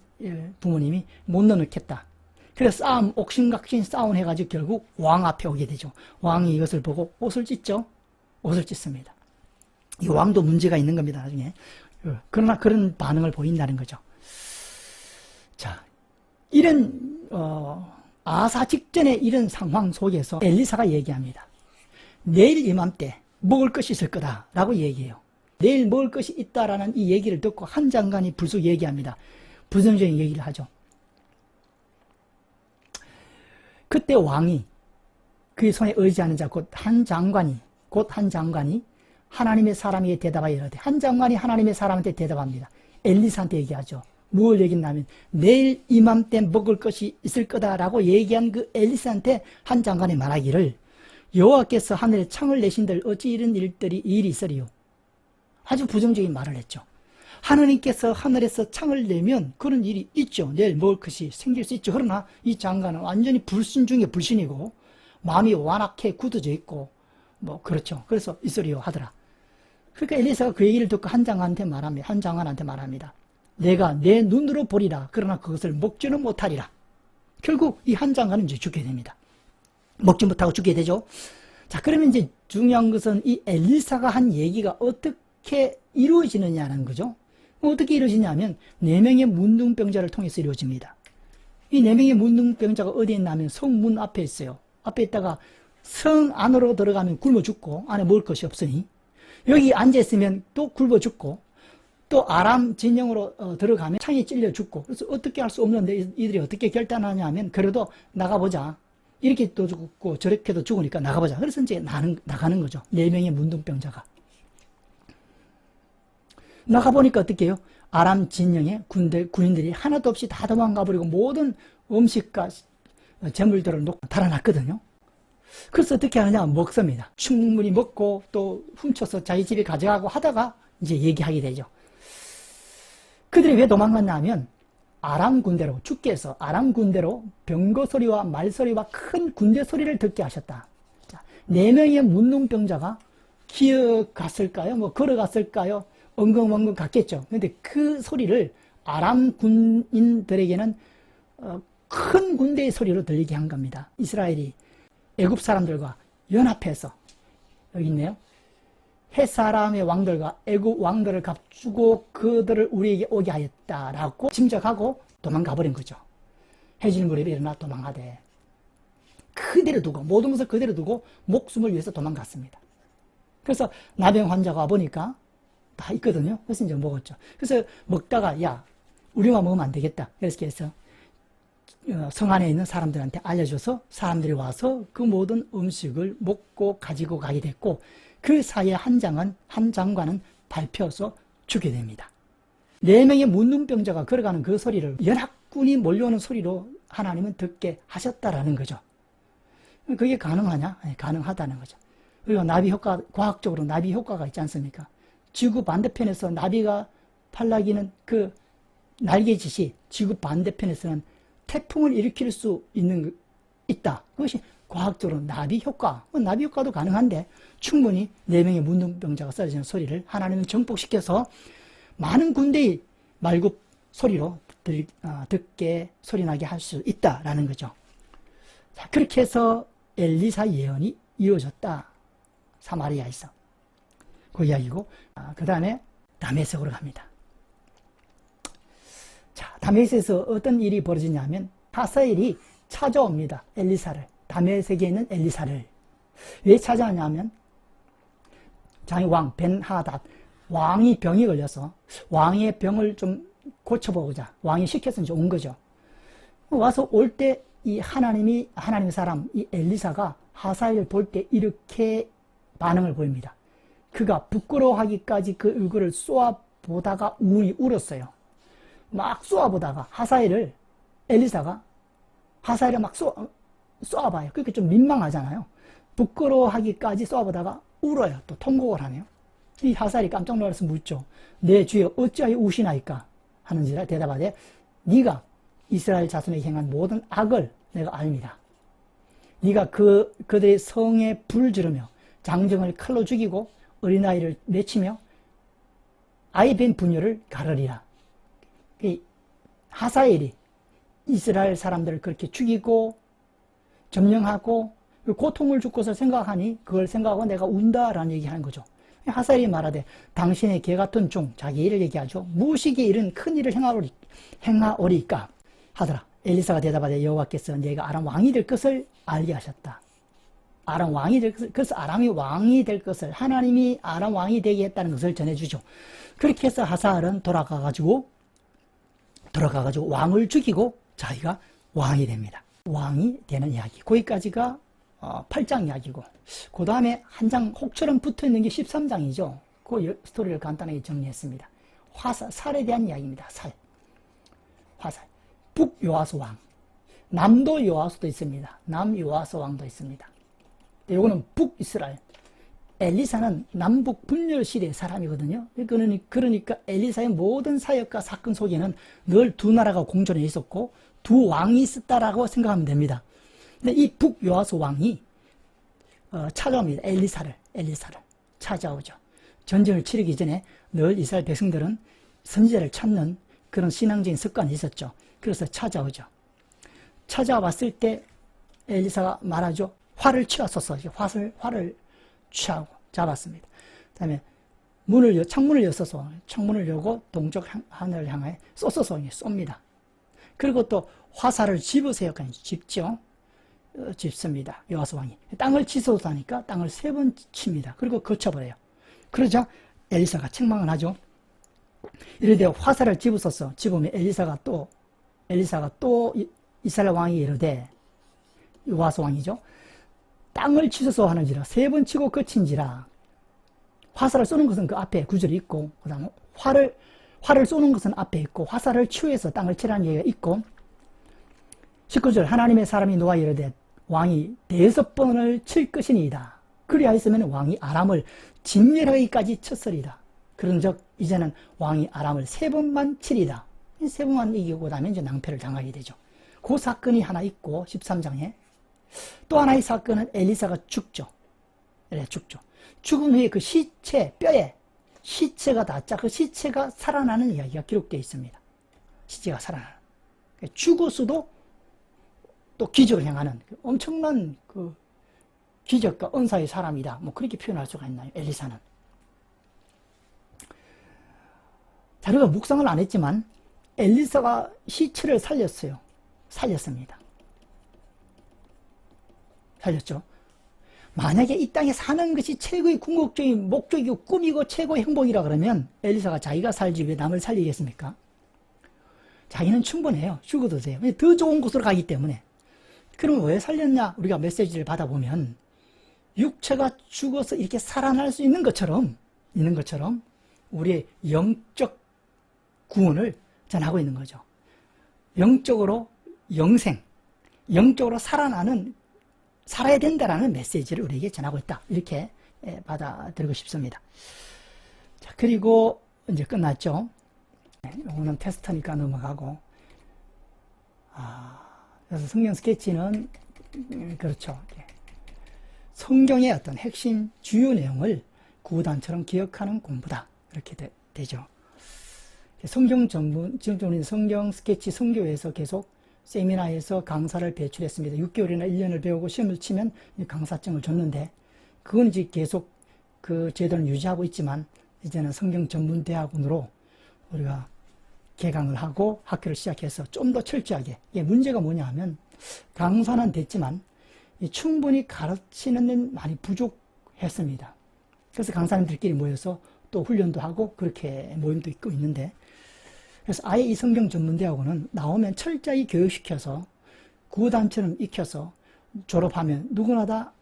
부모님이 못 넣겠다. 그래서 옥신각신 싸움 해가지고 결국 왕 앞에 오게 되죠. 왕이 이것을 보고 옷을 찢죠. 옷을 찢습니다. 이 왕도 문제가 있는 겁니다, 나중에. 그러나 그런 반응을 보인다는 거죠. 자, 이런 아사 직전에 이런 상황 속에서 엘리사가 얘기합니다. 내일 이맘때 먹을 것이 있을 거다라고 얘기해요. 내일 먹을 것이 있다라는 이 얘기를 듣고 한 장관이 불쑥 얘기합니다. 부정적인 얘기를 하죠. 그때 왕이 그의 손에 의지하는 자 곧 한 장관이 하나님의 사람에게 대답하여 이르되, 한 장관이 하나님의 사람한테 대답합니다. 엘리사한테 얘기하죠. 뭘 얘기했냐면 내일 이맘때 먹을 것이 있을 거다라고 얘기한 그 엘리사한테 한 장관이 말하기를, 여호와께서 하늘에 창을 내신들 어찌 이런 일이 있으리요. 아주 부정적인 말을 했죠. 하나님께서 하늘에서 창을 내면 그런 일이 있죠. 내일 먹을 것이 생길 수 있죠. 그러나 이 장관은 완전히 불신 중에 불신이고 마음이 완악해 굳어져 있고 뭐 그렇죠. 그래서 있으리요 하더라. 그러니까 엘리사가 그 얘기를 듣고 한 장관한테 말합니다. 내가 내 눈으로 보리라. 그러나 그것을 먹지는 못하리라. 결국 이 한 장관은 이제 죽게 됩니다. 먹지 못하고 죽게 되죠. 자, 그러면 이제 중요한 것은 이 엘리사가 한 얘기가 어떻게 이루어지느냐는 거죠. 어떻게 이루어지냐면 4명의 문둥병자를 통해서 이루어집니다. 이 4명의 문둥병자가 어디에 있냐면 성문 앞에 있어요. 앞에 있다가 성 안으로 들어가면 굶어 죽고 안에 먹을 것이 없으니, 여기 앉아있으면 또 굶어 죽고, 또 아람 진영으로 들어가면 창에 찔려 죽고, 그래서 어떻게 할 수 없는데 이들이 어떻게 결단하냐 하면 그래도 나가보자. 이렇게 또 죽고 저렇게도 죽으니까 나가보자. 그래서 이제 나가는 거죠. 4명의 문둥병자가. 나가보니까 어떻게 해요? 아람 진영의 군인들이 하나도 없이 다 도망가 버리고 모든 음식과 재물들을 놓고 달아났거든요. 그래서 어떻게 하느냐? 먹습니다. 충분히 먹고 또 훔쳐서 자기 집에 가져가고 하다가 이제 얘기하게 되죠. 그들이 왜 도망갔냐 하면 아람 군대로, 주께서 아람 군대로 병거 소리와 말 소리와 큰 군대 소리를 듣게 하셨다. 자, 4명의 문둥병자가 기어갔을까요? 뭐 걸어갔을까요? 엉금엉금 갔겠죠. 그런데 그 소리를 아람 군인들에게는 큰 군대의 소리로 들리게 한 겁니다. 이스라엘이 애굽 사람들과 연합해서, 여기 있네요. 헷 사람의 왕들과 애굽 왕들을 값주고 그들을 우리에게 오게 하였다라고 짐작하고 도망가 버린 거죠. 해질 무렵에 일어나 도망하되 그대로 두고, 모든 것을 그대로 두고 목숨을 위해서 도망갔습니다. 그래서 나병 환자가 보니까 다 있거든요. 그래서 이제 먹었죠. 그래서 먹다가 야, 우리만 먹으면 안 되겠다. 그래서 성 안에 있는 사람들한테 알려줘서 사람들이 와서 그 모든 음식을 먹고 가지고 가게 됐고, 그 사이에 한 장관은 밟혀서 죽게 됩니다. 4명의 문둥병자가 걸어가는 그 소리를 연합군이 몰려오는 소리로 하나님은 듣게 하셨다라는 거죠. 그게 가능하냐? 네, 가능하다는 거죠. 그리고 나비 효과, 과학적으로 나비 효과가 있지 않습니까? 지구 반대편에서 나비가 팔락이는 그 날개짓이 지구 반대편에서는 태풍을 일으킬 수 있다. 그것이 과학적으로 나비 효과. 나비 효과도 가능한데 충분히 4명의 문둥병자가 쓰러지는 소리를 하나님은 정복시켜서 많은 군대의 말굽 소리로 듣게 소리나게 할 수 있다라는 거죠. 자, 그렇게 해서 엘리사 예언이 이루어졌다. 사마리아에서. 그 이야기고, 그 다음에 다메섹으로 갑니다. 자, 다메섹에서 어떤 일이 벌어지냐면 하사엘이 찾아옵니다. 엘리사를. 다메섹에 있는 엘리사를. 왜 찾아왔냐면 장의 왕 벤하닷 왕이 병이 걸려서 왕의 병을 좀 고쳐보고자 왕이 시켜서 이제 온 거죠. 와서 올 때 이 하나님의 사람 이 엘리사가 하사엘을 볼 때 이렇게 반응을 보입니다. 그가 부끄러워하기까지 그 얼굴을 쏘아보다가 울었어요. 막 쏘아보다가 엘리사가 하사엘을 막 쏘아봐요. 그렇게 좀 민망하잖아요. 부끄러워하기까지 쏘아보다가 울어요. 또 통곡을 하네요. 이 하사엘이 깜짝 놀라서 묻죠. 내 주여 어찌하여 우시나이까 하는지라 대답하되 네가 이스라엘 자손에게 행한 모든 악을 내가 압니다. 네가 그들의 성에 불 지르며 장정을 칼로 죽이고 어린아이를 맺히며 아이 벤 부녀를 가르리라. 하사엘이 이스라엘 사람들을 그렇게 죽이고 점령하고 고통을 주고서 생각하니 그걸 생각하고 내가 운다라는 얘기하는 거죠. 하사엘이 말하되 당신의 개 같은 종, 자기 일을 얘기하죠. 무식이 이런 큰 일을 행하오리까 하더라. 엘리사가 대답하되 여호와께서 내가 아람 왕이 될 것을 알게 하셨다. 아람 왕이 될 것을, 그래서 아람이 왕이 될 것을, 하나님이 아람 왕이 되게 했다는 것을 전해주죠. 그렇게 해서 하사엘은 돌아가가지고 왕을 죽이고 자기가 왕이 됩니다. 왕이 되는 이야기. 거기까지가 8장 이야기고, 그 다음에 한 장 혹처럼 붙어 있는 게 13장이죠. 그 스토리를 간단하게 정리했습니다. 살에 대한 이야기입니다. 화살. 북요아스 왕. 남도 요아스도 있습니다. 남요아스 왕도 있습니다. 요거는 북이스라엘. 엘리사는 남북 분열 시대의 사람이거든요. 그러니까 엘리사의 모든 사역과 사건 속에는 늘 두 나라가 공존해 있었고 두 왕이 있었다라고 생각하면 됩니다. 근데 이 북요아스 왕이 찾아옵니다. 엘리사를 찾아오죠. 전쟁을 치르기 전에 늘 이스라엘 백성들은 선지자를 찾는 그런 신앙적인 습관이 있었죠. 그래서 찾아오죠. 찾아왔을 때 엘리사가 말하죠. 활을 취하소서. 활을 취하고 잡았습니다. 그 다음에 창문을 여서서 창문을 열고 동쪽 하늘을 향해 쏘소서 쏩니다. 그리고 또 화살을 집으세요. 집죠. 집습니다. 요아스 왕이. 땅을 치소서 하니까 땅을 3번 칩니다. 그리고 거쳐버려요. 그러자 엘리사가 책망을 하죠. 이르되 화살을 집으면 엘리사가 또 이스라엘 왕이 이르되 요아스 왕이죠. 땅을 치소서 하는지라 3번 치고 거친지라. 화살을 쏘는 것은 그 앞에 구절이 있고, 그 다음에 활을 쏘는 것은 앞에 있고 화살을 치유해서 땅을 치라는 얘기가 있고 19절 하나님의 사람이 노아 이르되 왕이 5번을 칠 것이니이다. 그리하였으면 왕이 아람을 진멸하기까지 쳤으리다. 그런즉 이제는 왕이 아람을 3번만 치리다. 3번만 이기고 나면 이제 낭패를 당하게 되죠. 그 사건이 하나 있고 13장에 또 하나의 사건은 엘리사가 죽죠. 죽죠. 죽은 후에 그 시체, 뼈에 시체가 닿자 그 시체가 살아나는 이야기가 기록되어 있습니다. 시체가 살아나는. 죽었어도 또 기적을 행하는 엄청난 그 기적과 은사의 사람이다. 뭐 그렇게 표현할 수가 있나요? 엘리사는. 자료가 묵상을 안 했지만 엘리사가 시체를 살렸어요. 살렸습니다. 살렸죠. 만약에 이 땅에 사는 것이 최고의 궁극적인 목적이고 꿈이고 최고의 행복이라 그러면 엘리사가 자기가 살지 왜 남을 살리겠습니까? 자기는 충분해요. 죽어도 돼요. 더 좋은 곳으로 가기 때문에. 그럼 왜 살렸냐? 우리가 메시지를 받아보면 육체가 죽어서 이렇게 살아날 수 있는 것처럼 우리의 영적 구원을 전하고 있는 거죠. 영적으로 영생, 영적으로 살아야 된다라는 메시지를 우리에게 전하고 있다. 이렇게 받아들이고 싶습니다. 자, 그리고 이제 끝났죠. 이거는 테스트니까 넘어가고. 그래서 성경 스케치는 그렇죠. 성경의 어떤 핵심 주요 내용을 구단처럼 기억하는 공부다. 이렇게 되죠. 성경 전문, 지금 우리는 성경 스케치 선교에서 계속 세미나에서 강사를 배출했습니다. 6개월이나 1년을 배우고 시험을 치면 강사증을 줬는데 그건 이제 계속 그 제도를 유지하고 있지만 이제는 성경 전문 대학원으로 우리가 개강을 하고 학교를 시작해서 좀 더 철저하게. 이게 문제가 뭐냐 하면 강사는 됐지만 충분히 가르치는 데는 많이 부족했습니다. 그래서 강사님들끼리 모여서 또 훈련도 하고 그렇게 모임도 있고 있는데 그래서 아예 이 성경 전문대학원은 나오면 철저히 교육시켜서 구단처럼 익혀서 졸업하면 누구나 다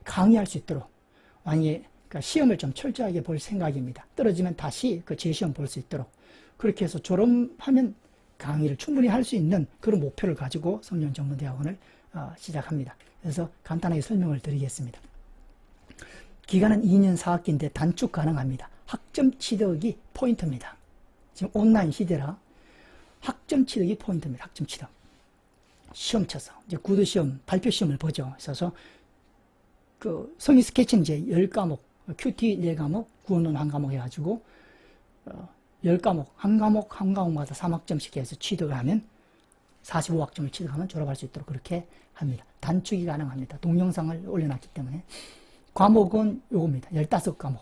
강의할 수 있도록 그러니까 시험을 좀 철저하게 볼 생각입니다. 떨어지면 다시 그 재시험 볼 수 있도록 그렇게 해서 졸업하면 강의를 충분히 할 수 있는 그런 목표를 가지고 성경 전문대학원을 시작합니다. 그래서 간단하게 설명을 드리겠습니다. 기간은 2년 4학기인데 단축 가능합니다. 학점 취득이 포인트입니다. 지금 온라인 시대라 학점 취득이 포인트입니다. 학점 취득. 시험 쳐서 이제 구두 시험, 발표 시험을 보죠. 그래서 그 성인 스케치는 이제 10과목, 큐티 4과목, 구원론 1과목 해가지고 10과목, 한 과목마다 3학점씩 해서 취득을 하면 45학점을 취득하면 졸업할 수 있도록 그렇게 합니다. 단축이 가능합니다. 동영상을 올려놨기 때문에. 과목은 요겁니다. 15과목.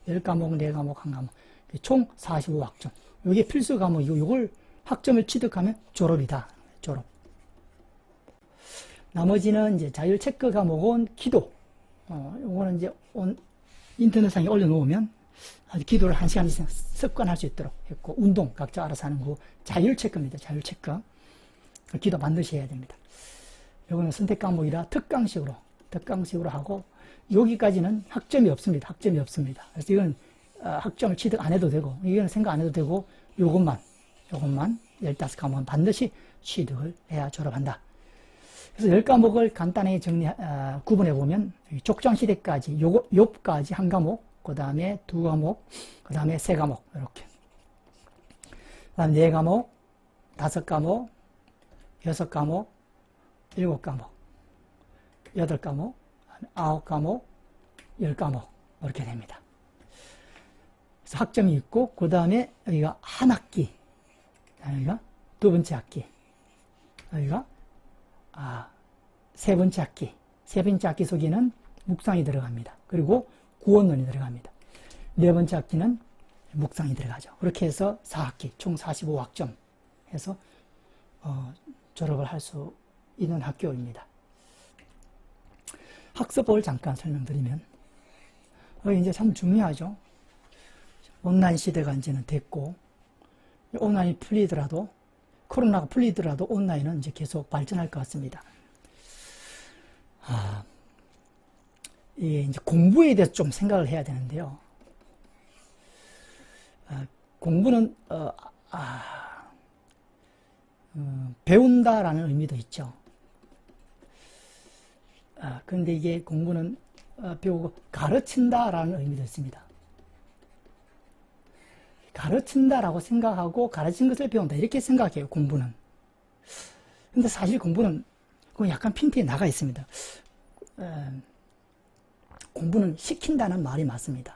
10과목, 4과목, 1과목. 총 45학점. 이게 필수 과목이고, 이걸 학점을 취득하면 졸업이다. 졸업. 나머지는 이제 자율 체크 과목은 기도. 요거는 이제 인터넷상에 올려놓으면 기도를 1시간 이상 습관할 수 있도록 했고, 운동 각자 알아서 하는 거 자율 체크입니다. 자율 체크. 기도 반드시 해야 됩니다. 요거는 선택 과목이라 특강식으로 하고, 여기까지는 학점이 없습니다. 학점이 없습니다. 그래서 이건 학점을 취득 안 해도 되고, 이거는 생각 안 해도 되고, 요것만 15과목은 반드시 취득을 해야 졸업한다. 그래서 10과목을 간단히 구분해 보면, 족장시대까지, 욥까지 한 과목, 그 다음에 2과목, 그 다음에 3과목, 이렇게. 그 다음에 4과목, 5과목, 6과목, 7과목, 8과목, 9과목, 10과목, 이렇게 됩니다. 그래서 학점이 있고, 그 다음에 여기가 한 학기, 여기가 두 번째 학기, 여기가 세 번째 학기, 세 번째 학기 속에는 묵상이 들어갑니다. 그리고 구원론이 들어갑니다. 네 번째 학기는 묵상이 들어가죠. 그렇게 해서 4학기, 총 45학점 해서 졸업을 할 수 있는 학교입니다. 학습법을 잠깐 설명드리면, 이제 참 중요하죠. 온라인 시대가 이제는 됐고, 온라인이 풀리더라도, 코로나가 풀리더라도 온라인은 이제 계속 발전할 것 같습니다. 이게 이제 공부에 대해서 좀 생각을 해야 되는데요. 공부는 배운다라는 의미도 있죠. 그런데 이게 공부는 배우고 가르친다라는 의미도 있습니다. 가르친다라고 생각하고 가르친 것을 배운다 이렇게 생각해요. 공부는. 근데 사실 공부는 약간 핀트에 나가 있습니다. 공부는 시킨다는 말이 맞습니다.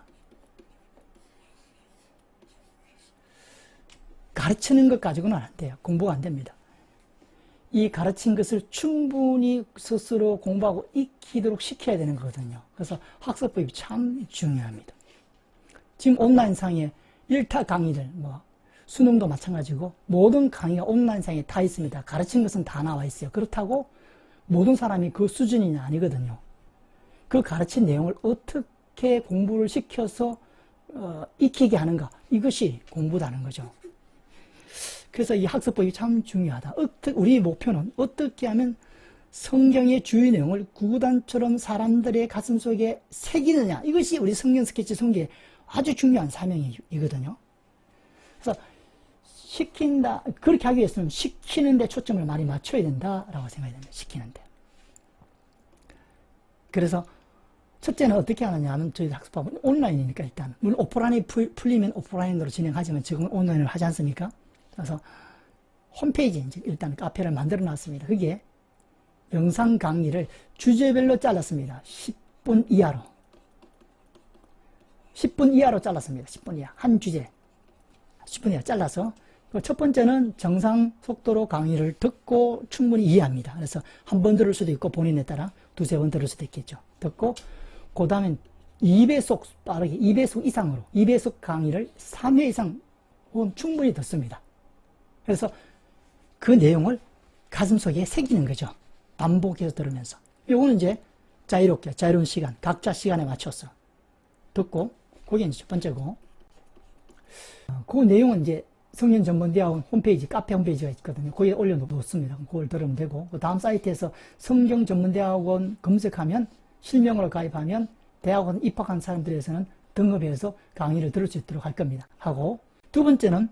가르치는 것 가지고는 안 돼요. 공부가 안 됩니다. 이 가르친 것을 충분히 스스로 공부하고 익히도록 시켜야 되는 거거든요. 그래서 학습법이 참 중요합니다. 지금 온라인상에 일타 강의들, 수능도 마찬가지고 모든 강의가 온라인상에 다 있습니다. 가르친 것은 다 나와 있어요. 그렇다고 모든 사람이 그 수준이 아니거든요. 그 가르친 내용을 어떻게 공부를 시켜서 익히게 하는가, 이것이 공부다는 거죠. 그래서 이 학습법이 참 중요하다. 우리 목표는 어떻게 하면 성경의 주요 내용을 구구단처럼 사람들의 가슴 속에 새기느냐, 이것이 우리 성경 스케치 성경의 아주 중요한 사명이거든요. 그래서 시킨다, 그렇게 하기 위해서는 시키는데 초점을 많이 맞춰야 된다라고 생각이 됩니다. 시키는데. 그래서 첫째는 어떻게 하느냐 하면 저희 학습법은 온라인이니까 일단 물론 오프라인이 풀리면 오프라인으로 진행하지만 지금은 온라인을 하지 않습니까? 그래서 홈페이지 이제 일단 카페를 만들어 놨습니다. 그게 영상 강의를 주제별로 잘랐습니다. 10분 이하로. 10분 이하로 잘랐습니다. 10분 이하. 한 주제. 10분 이하 잘라서. 첫 번째는 정상 속도로 강의를 듣고 충분히 이해합니다. 그래서 한 번 들을 수도 있고 본인에 따라 두세 번 들을 수도 있겠죠. 듣고, 그 다음엔 2배속 빠르게, 2배속 이상으로, 2배속 강의를 3회 이상 충분히 듣습니다. 그래서 그 내용을 가슴속에 새기는 거죠. 반복해서 들으면서. 이거는 이제 자유롭게, 자유로운 시간, 각자 시간에 맞춰서 듣고, 그게 이제 첫 번째고, 그 내용은 이제 성경전문대학원 홈페이지, 카페 홈페이지가 있거든요. 거기에 올려놓습니다. 그걸 들으면 되고, 그 다음 사이트에서 성경전문대학원 검색하면, 실명으로 가입하면, 대학원 입학한 사람들에서는 등급해서 강의를 들을 수 있도록 할 겁니다. 하고, 두 번째는,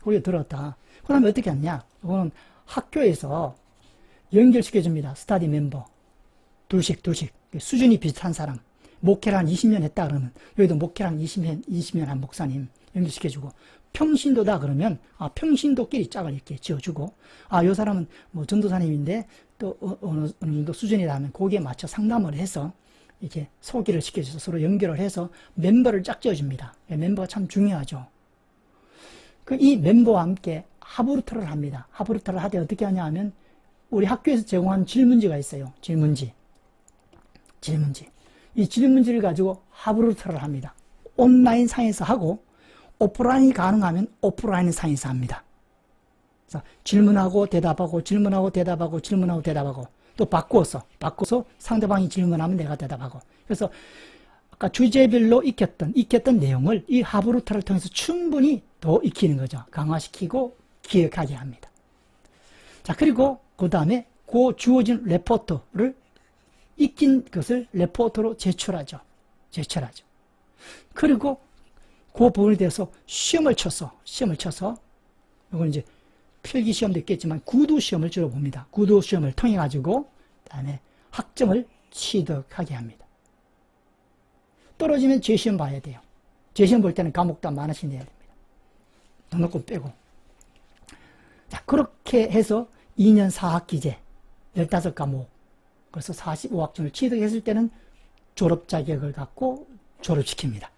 거기에 들었다. 그 다음에 어떻게 하느냐? 이거는 학교에서 연결시켜줍니다. 스터디 멤버. 둘씩. 수준이 비슷한 사람. 목회를 한 20년 했다 그러면, 여기도 목회를 한 20년 한 목사님 연결시켜주고, 평신도다 그러면, 평신도끼리 짝을 이렇게 지어주고, 요 사람은 전도사님인데, 또 어느 정도 수준이다 하면, 거기에 맞춰 상담을 해서, 이렇게 소개를 시켜줘서 서로 연결을 해서 멤버를 짝 지어줍니다. 멤버가 참 중요하죠. 이 멤버와 함께 하브루터를 합니다. 하브루터를 하되 어떻게 하냐 하면, 우리 학교에서 제공한 질문지가 있어요. 질문지. 이 질문지를 가지고 하브루터를 합니다. 온라인 상에서 하고, 오프라인이 가능하면 오프라인 상에서 합니다. 그래서 질문하고 대답하고, 또 바꿔서 상대방이 질문하면 내가 대답하고. 그래서 아까 주제별로 익혔던 내용을 이 하브루터를 통해서 충분히 더 익히는 거죠. 강화시키고 기억하게 합니다. 자, 그리고 그 다음에 그 주어진 레포트를 익힌 것을 레포트로 제출하죠. 그리고 그 부분에 대해서 시험을 쳐서 이건 이제 필기 시험도 있겠지만 구두 시험을 주로 봅니다. 구두 시험을 통해 가지고 그다음에 학점을 취득하게 합니다. 떨어지면 재시험 봐야 돼요. 재시험 볼 때는 과목도 많으신 내야 됩니다. 등록금 빼고. 자, 그렇게 해서 2년 4학기제 15과목, 그래서 45학점을 취득했을 때는 졸업 자격을 갖고 졸업시킵니다.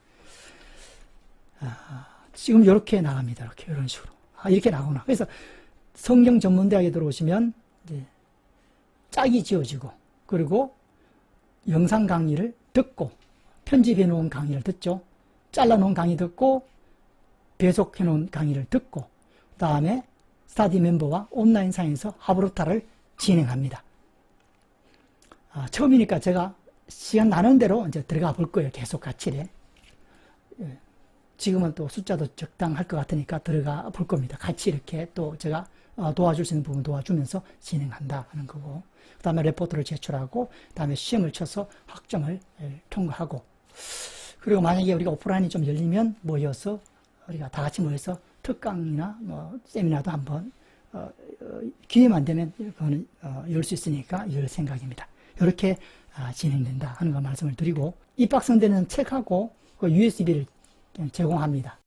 지금 이렇게 나갑니다. 이런 식으로. 이렇게 나오나. 그래서 성경 전문대학에 들어오시면 이제 짝이 지어지고, 그리고 영상 강의를 듣고, 편집해 놓은 강의를 듣죠. 잘라 놓은 강의 듣고, 배속해 놓은 강의를 듣고, 그 다음에 스터디 멤버와 온라인 상에서 하브루타를 진행합니다. 처음이니까 제가 시간 나는 대로 이제 들어가 볼 거예요. 계속 같이. 지금은 또 숫자도 적당할 것 같으니까 들어가 볼 겁니다. 같이 이렇게 또 제가 도와줄 수 있는 부분 도와주면서 진행한다 하는 거고, 그 다음에 레포트를 제출하고, 그 다음에 시험을 쳐서 학점을 통과하고, 그리고 만약에 우리가 오프라인이 좀 열리면 모여서 우리가 다 같이 모여서 특강이나 뭐 세미나도 한번 기회만 되면 그거는 열 수 있으니까 열 생각입니다. 이렇게 진행된다 하는 거 말씀을 드리고, 입학생들은 책하고 그 USB를 제공합니다.